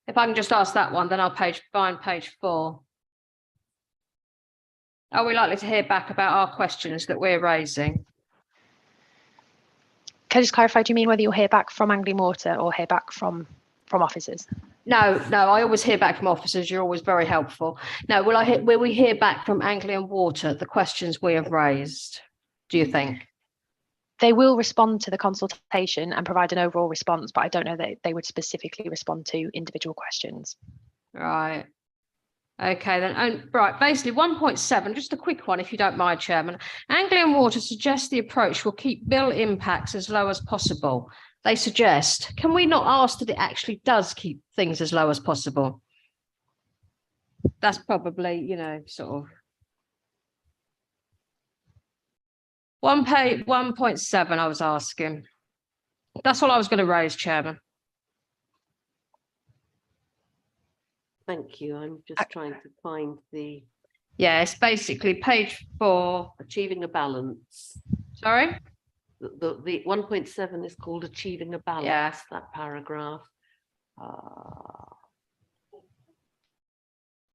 if I can just ask that one, then I'll find page 4. Are we likely to hear back about our questions that we're raising? Can I just clarify, do you mean whether you'll hear back from Anglian Water or hear back from officers? No, I always hear back from officers. You're always very helpful. No, will we hear back from Anglian Water the questions we have raised, do you think? They will respond to the consultation and provide an overall response, but I don't know that they would specifically respond to individual questions. Right. Okay, then, right, basically 1.7, just a quick one, if you don't mind, Chairman. Anglian Water suggests the approach will keep bill impacts as low as possible. They suggest, can we not ask that it actually does keep things as low as possible? That's probably, you know, sort of. 1.7, I was asking. That's all I was going to raise, Chairman. Thank you. I'm just trying to find the. Yeah, it's basically page 4. Achieving a balance. Sorry? The 1.7 is called Achieving a Balance, Yeah. That paragraph.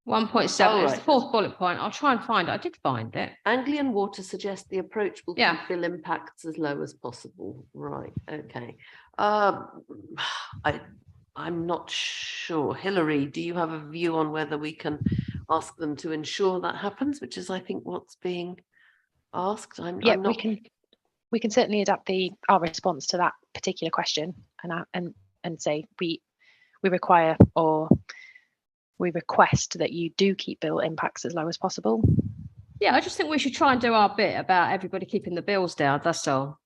1.7 is the 4th bullet point. I'll try and find it. I did find it. Anglian Water suggests the approach will Yeah. keep bill impacts as low as possible. Right, okay. I'm not sure. Hilary, do you have a view on whether we can ask them to ensure that happens, which is, I think, what's being asked? I'm not... we can certainly adapt our response to that particular question and say we require or we request that you do keep bill impacts as low as possible. Yeah, I just think we should try and do our bit about everybody keeping the bills down. That's all.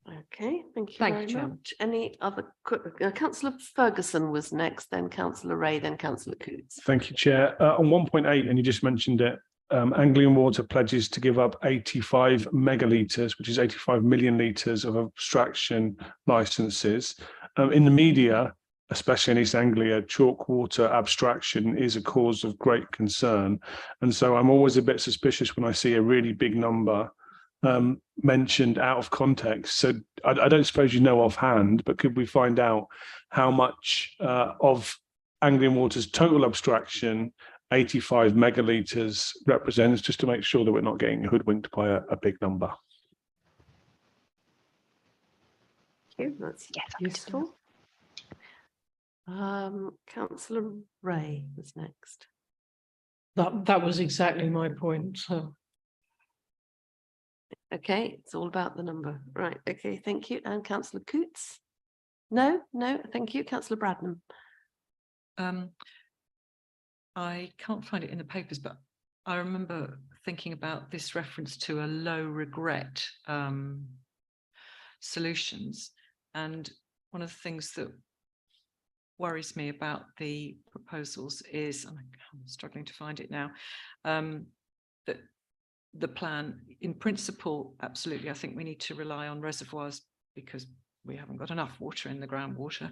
Okay, thank you Thank very you, Chair. much. Any other? Councillor Ferguson was next, then Councillor Ray, then Councillor Coots. Thank you, Chair. On 1.8, and you just mentioned it, Anglian Water pledges to give up 85 megalitres, which is 85 million litres of abstraction licences. In the media, especially in East Anglia, chalk water abstraction is a cause of great concern. And so I'm always a bit suspicious when I see a really big number mentioned out of context. So I don't suppose you know offhand, but could we find out how much of Anglian Water's total abstraction 85 megalitres represents, just to make sure that we're not getting hoodwinked by a big number? Thank you. That's useful. Councillor Ray was next. That was exactly my point. So. Okay, it's all about the number. Right, okay, thank you. And Councillor Coots? No, thank you. Councillor Bradnam. I can't find it in the papers, but I remember thinking about this reference to a low regret solutions. And one of the things that worries me about the proposals is, and I'm struggling to find it now, that the plan, in principle, absolutely, I think we need to rely on reservoirs because we haven't got enough water in the groundwater.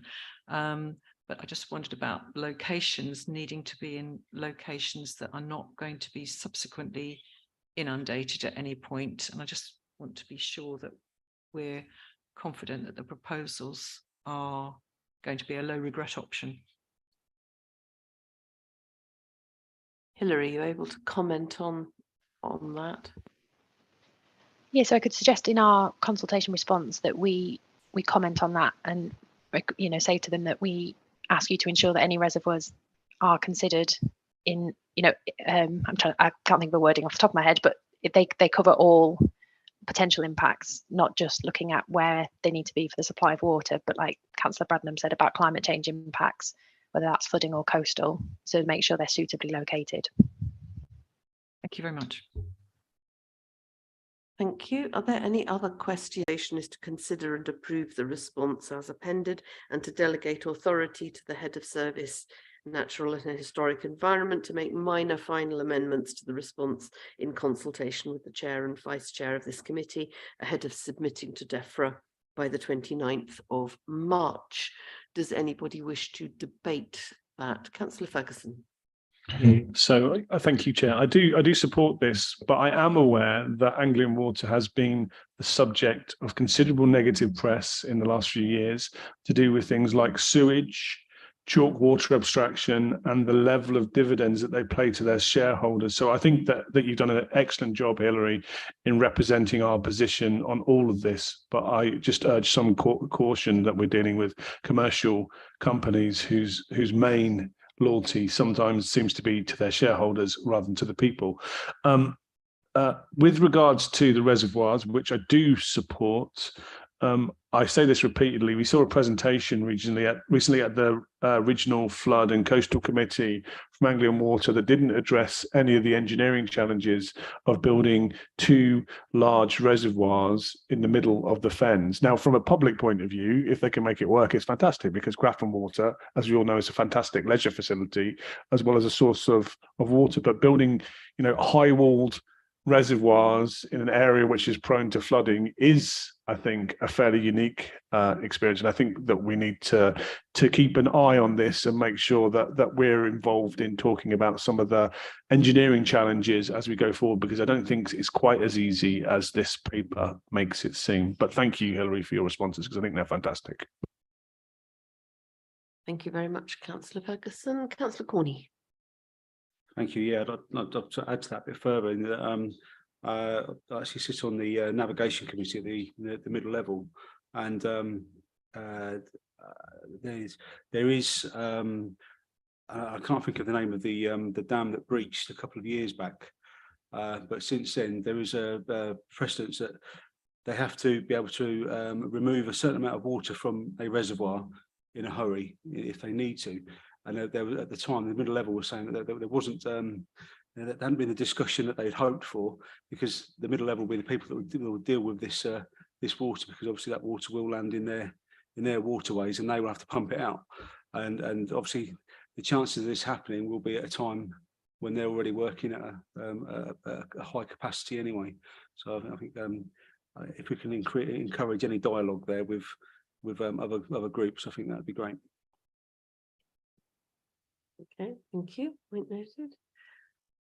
but I just wondered about locations needing to be in locations that are not going to be subsequently inundated at any point. And I just want to be sure that we're confident that the proposals are going to be a low regret option. Hilary, are you able to comment on that? Yeah, so I could suggest in our consultation response that we comment on that and, you know, say to them that we ask you to ensure that any reservoirs are considered in, you know, I can't think of the wording off the top of my head, but if they cover all potential impacts, not just looking at where they need to be for the supply of water, but like Councillor Bradnam said about climate change impacts, whether that's flooding or coastal, so make sure they're suitably located. Thank you very much. Thank you. Are there any other questions? Is to consider and approve the response as appended and to delegate authority to the head of service, natural and historic environment, to make minor final amendments to the response in consultation with the chair and vice chair of this committee ahead of submitting to DEFRA by the 29th of March. Does anybody wish to debate that? Councillor Ferguson. So thank you, Chair. I do support this, but I am aware that Anglian Water has been the subject of considerable negative press in the last few years to do with things like sewage, chalk water abstraction, and the level of dividends that they pay to their shareholders. So I think that you've done an excellent job, Hilary, in representing our position on all of this. But I just urge some caution that we're dealing with commercial companies whose main loyalty sometimes seems to be to their shareholders rather than to the people. With regards to the reservoirs, which I do support, I say this repeatedly. We saw a presentation recently at the Regional Flood and Coastal Committee from Anglian Water that didn't address any of the engineering challenges of building two large reservoirs in the middle of the fens. Now, from a public point of view, if they can make it work, it's fantastic, because Grafton Water, as we all know, is a fantastic leisure facility as well as a source of water. But building, you know, high-walled reservoirs in an area which is prone to flooding is, I think, a fairly unique experience. And I think that we need to keep an eye on this and make sure that we're involved in talking about some of the engineering challenges as we go forward, because I don't think it's quite as easy as this paper makes it seem. But thank you, Hilary, for your responses, because I think they're fantastic. Thank you very much, Councillor Ferguson. Councillor Corney. Thank you. Yeah, I'd like to add to that a bit further in that I actually sit on the navigation committee at the middle level, and there is I can't think of the name of the dam that breached a couple of years back, but since then there is a precedence that they have to be able to remove a certain amount of water from a reservoir in a hurry if they need to. And there was, at the time, the middle level was saying that there wasn't, that hadn't been the discussion that they'd hoped for, because the middle level will be the people that will deal with this this water, because obviously that water will land in their waterways and they will have to pump it out. And obviously the chances of this happening will be at a time when they're already working at a high capacity anyway. So I think if we can encourage any dialogue there with other groups, I think that would be great. Okay, thank you. Point noted.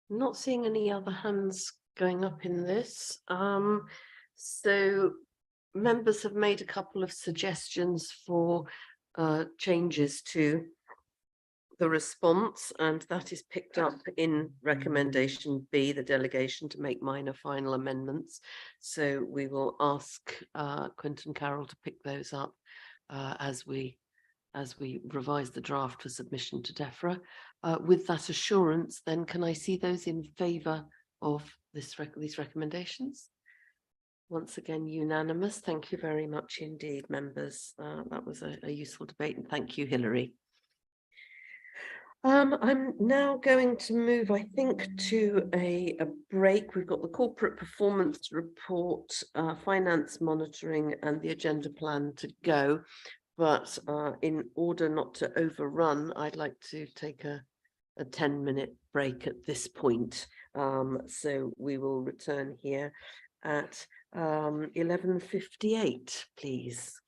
Not seeing any other hands going up in this. So members have made a couple of suggestions for changes to the response, and that is picked up in recommendation B, the delegation to make minor final amendments. So we will ask Quentin Carroll to pick those up as we revise the draft for submission to DEFRA. With that assurance, then can I see those in favour of these recommendations? Once again, unanimous. Thank you very much indeed, members. That was a useful debate, and thank you, Hilary. I'm now going to move, I think, to a break. We've got the corporate performance report, finance monitoring, and the agenda plan to go. But in order not to overrun, I'd like to take a 10-minute break at this point. So we will return here at 11:58, please.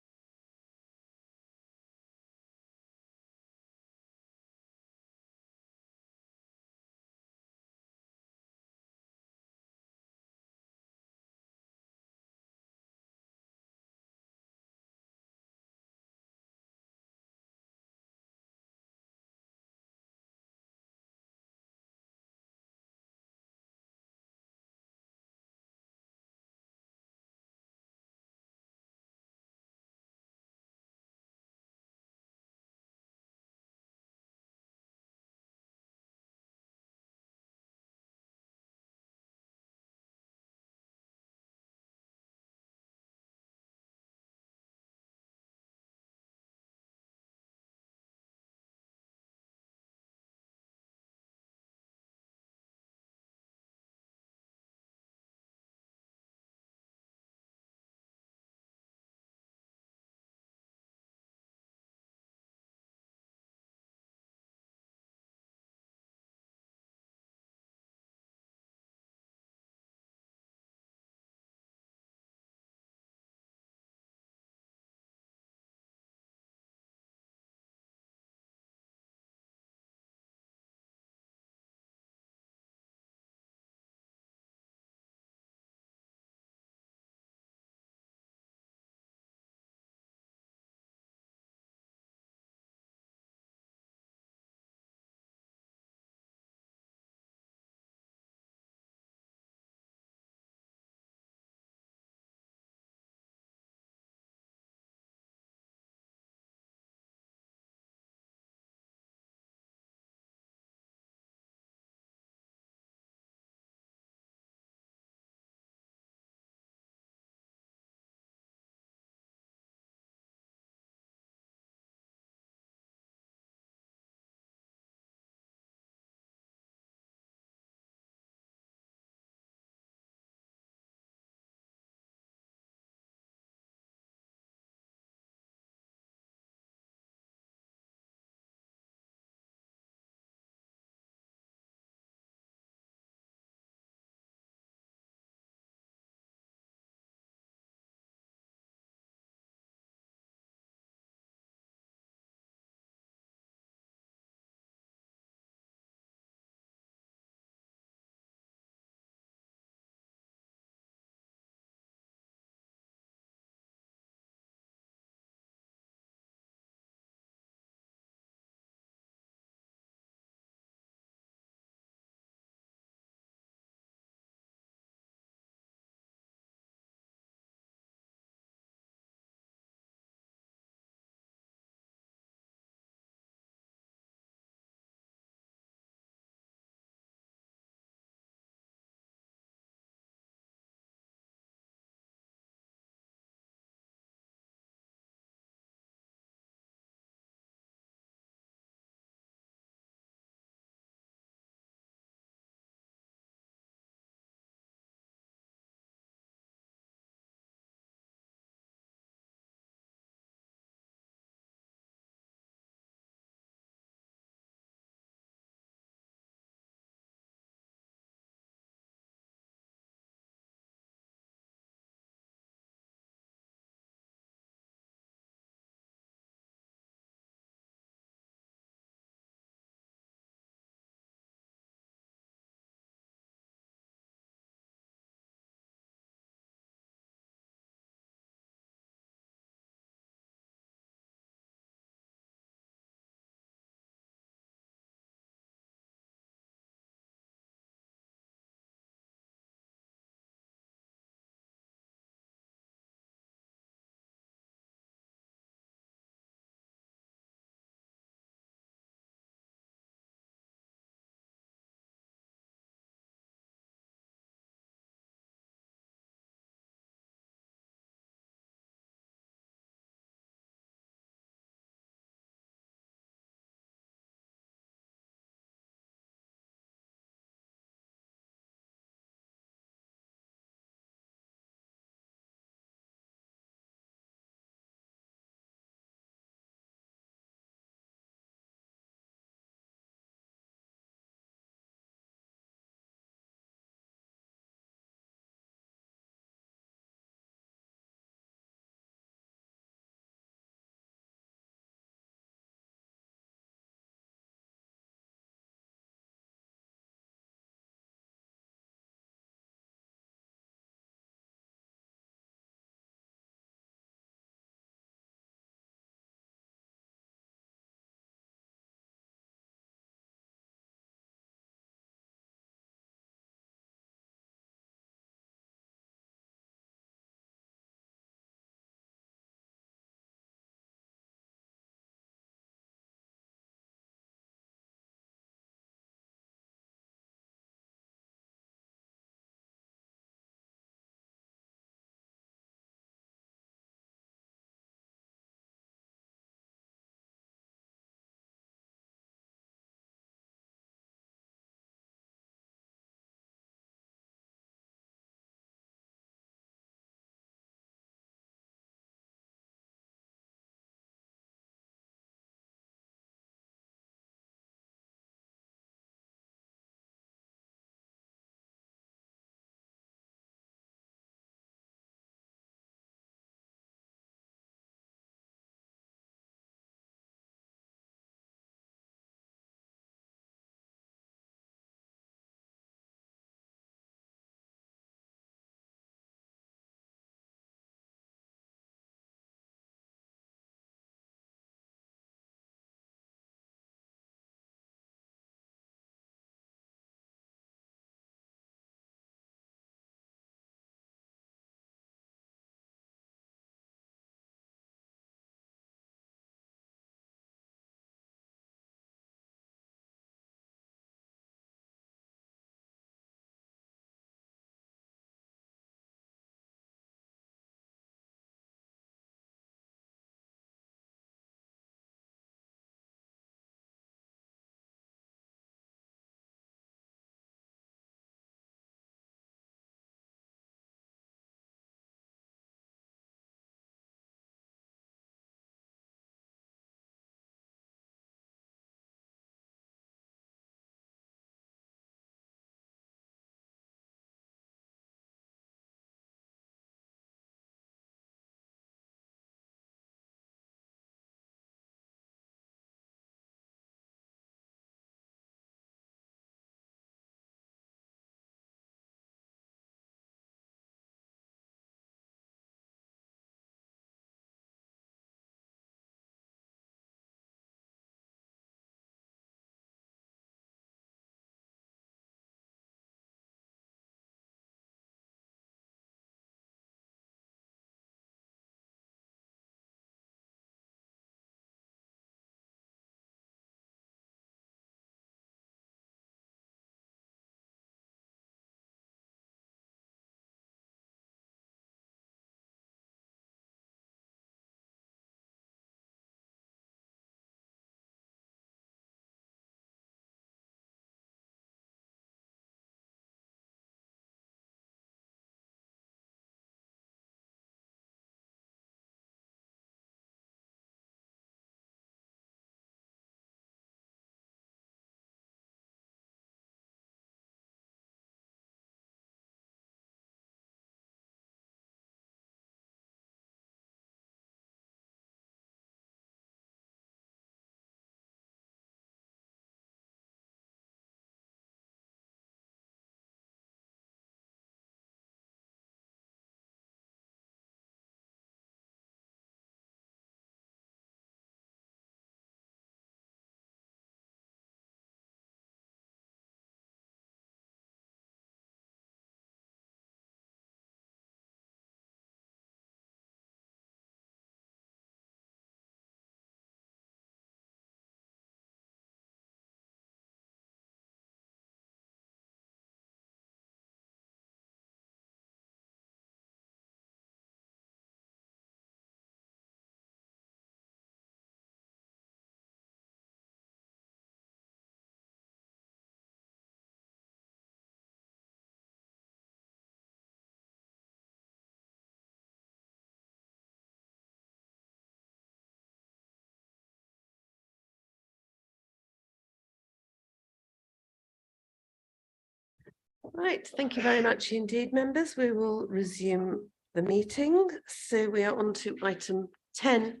Right, thank you very much indeed, members. We will resume the meeting. So we are on to item 10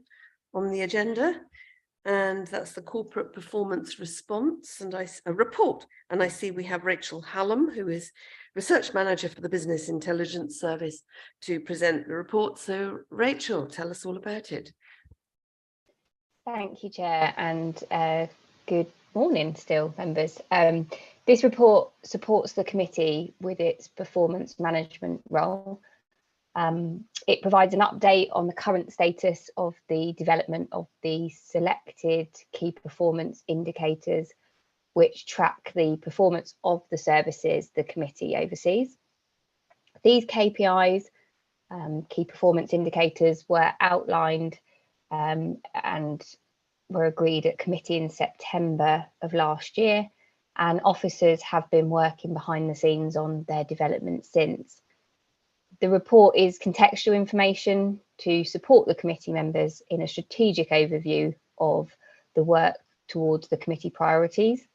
on the agenda, and that's the corporate performance response and a report. And I see we have Rachel Hallam, who is Research Manager for the Business Intelligence Service, to present the report. So Rachel, tell us all about it. Thank you, Chair, and good morning still, members. This report supports the committee with its performance management role. It provides an update on the current status of the development of the selected key performance indicators, which track the performance of the services the committee oversees. These KPIs, key performance indicators, were outlined and were agreed at committee in September of last year, and officers have been working behind the scenes on their development since. The report is contextual information to support the committee members in a strategic overview of the work towards the committee priorities.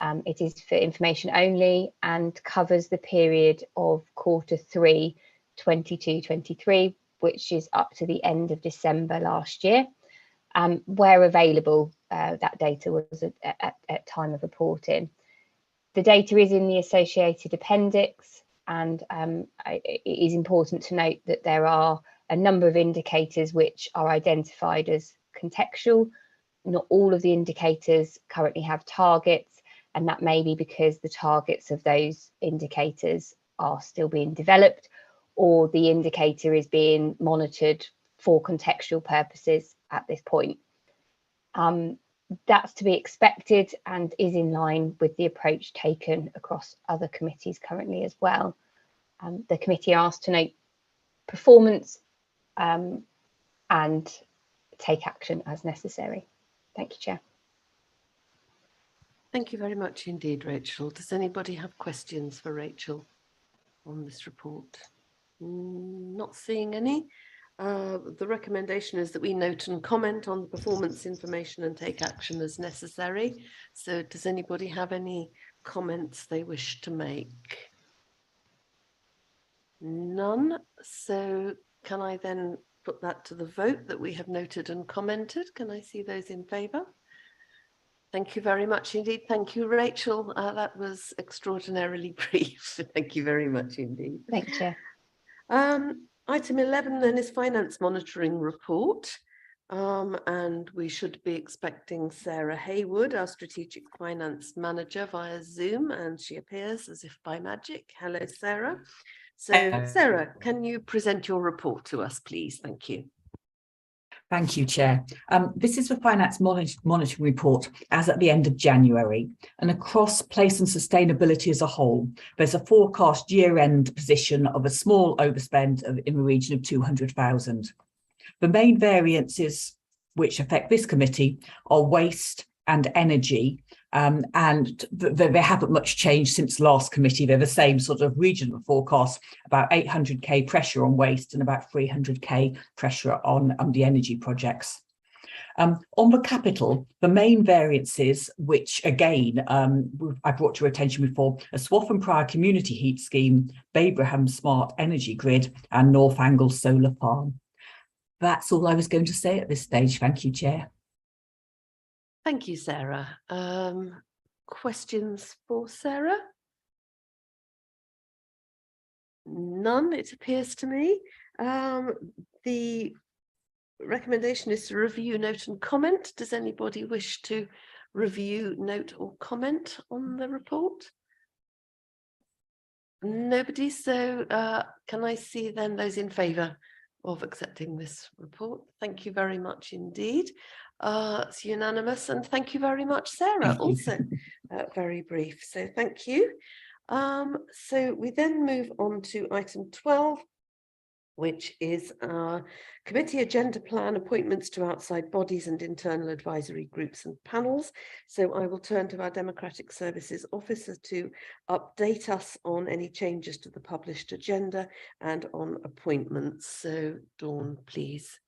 It is for information only and covers the period of Q3 22-23, which is up to the end of December last year. Where available, that data was at time of reporting. The data is in the associated appendix, and it is important to note that there are a number of indicators which are identified as contextual. Not all of the indicators currently have targets, and that may be because the targets of those indicators are still being developed, or the indicator is being monitored for contextual purposes at this point. That's to be expected and is in line with the approach taken across other committees currently as well. The committee asked to note performance and take action as necessary. Thank you, Chair. Thank you very much indeed, Rachel. Does anybody have questions for Rachel on this report? Not seeing any. The recommendation is that we note and comment on the performance information and take action as necessary. So does anybody have any comments they wish to make? None. So can I then put that to the vote that we have noted and commented? Can I see those in favour? Thank you very much indeed. Thank you, Rachel. That was extraordinarily brief. Thank you very much indeed. Thank you, Chair. Item 11 then is finance monitoring report, and we should be expecting Sarah Haywood, our strategic finance manager, via Zoom, and she appears as if by magic. Hello, Sarah. So Sarah, can you present your report to us, please? Thank you. Thank you, Chair. This is the Finance Monitoring Report as at the end of January, and across place and sustainability as a whole, there's a forecast year-end position of a small overspend in the region of 200,000. The main variances which affect this committee are waste and energy, and they haven't much changed since last committee. They're the same sort of regional forecast, about 800k pressure on waste and about 300k pressure on the energy projects. On the capital, the main variances, which again I brought to your attention before, are Swaffham Prior Community Heat Scheme, Babraham Smart Energy Grid and North Angle Solar Farm. That's all I was going to say at this stage. Thank you, Chair. Thank you, Sarah. Questions for Sarah? None, it appears to me. The recommendation is to review, note and comment. Does anybody wish to review, note or comment on the report? Nobody. So can I see then those in favour of accepting this report? Thank you very much indeed. It's unanimous, and thank you very much, Sarah. Also very brief, so thank you. So we then move on to item 12, which is our committee agenda plan, appointments to outside bodies and internal advisory groups and panels. So I will turn to our Democratic Services Officer to update us on any changes to the published agenda and on appointments. So Dawn, please.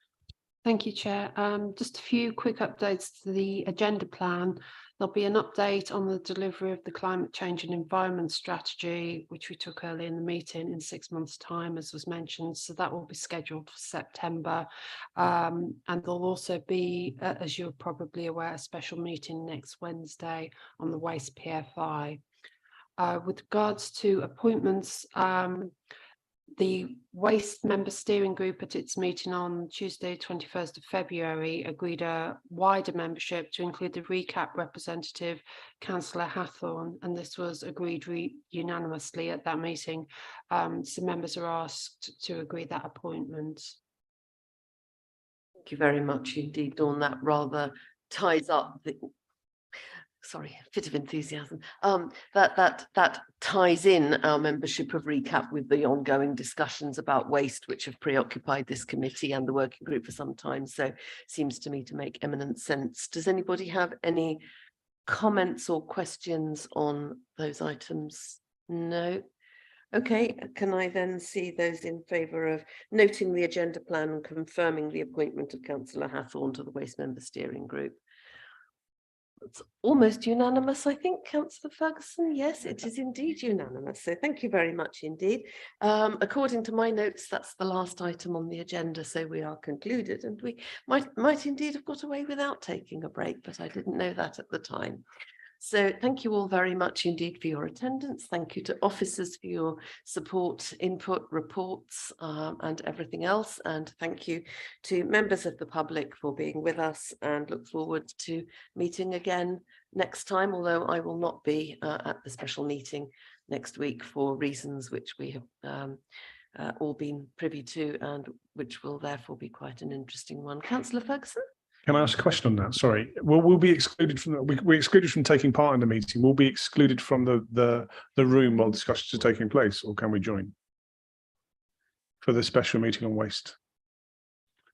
Thank you, Chair. Just a few quick updates to the agenda plan. There'll be an update on the delivery of the climate change and environment strategy, which we took early in the meeting, in 6 months' time, as was mentioned. So that will be scheduled for September. And there'll also be, as you're probably aware, a special meeting next Wednesday on the waste PFI. With regards to appointments, the Waste Member Steering Group at its meeting on Tuesday, 21st of February, agreed a wider membership to include the RECAP representative, Councillor Hathorn, and this was agreed unanimously at that meeting. So members are asked to agree that appointment. Thank you very much indeed, Dawn. That rather ties up the sorry, fit of enthusiasm. That ties in our membership of RECAP with the ongoing discussions about waste, which have preoccupied this committee and the working group for some time. So seems to me to make eminent sense. Does anybody have any comments or questions on those items? No. Okay, can I then see those in favour of noting the agenda plan and confirming the appointment of Councillor Hathorn to the Waste Member Steering Group? It's almost unanimous, I think, Councillor Ferguson. Yes, it is indeed unanimous. So thank you very much indeed. According to my notes, that's the last item on the agenda. So we are concluded, and we might indeed have got away without taking a break, but I didn't know that at the time. So thank you all very much indeed for your attendance. Thank you to officers for your support, input, reports, and everything else. And thank you to members of the public for being with us, and look forward to meeting again next time, although I will not be at the special meeting next week for reasons which we have all been privy to, and which will therefore be quite an interesting one. Councillor Ferguson? Can I ask a question on that? Sorry. We'll be excluded from we're excluded from taking part in the meeting. We'll be excluded from the room while discussions are taking place, or can we join for the special meeting on waste?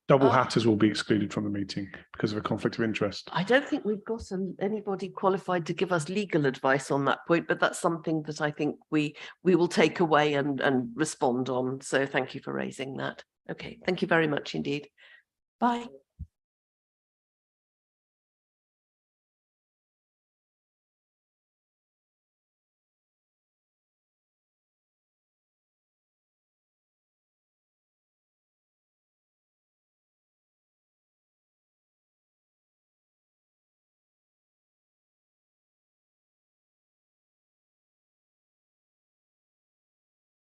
Double hatters will be excluded from the meeting because of a conflict of interest. I don't think we've got anybody qualified to give us legal advice on that point, but that's something that I think we will take away and respond on. So thank you for raising that. Okay, thank you very much indeed. Bye.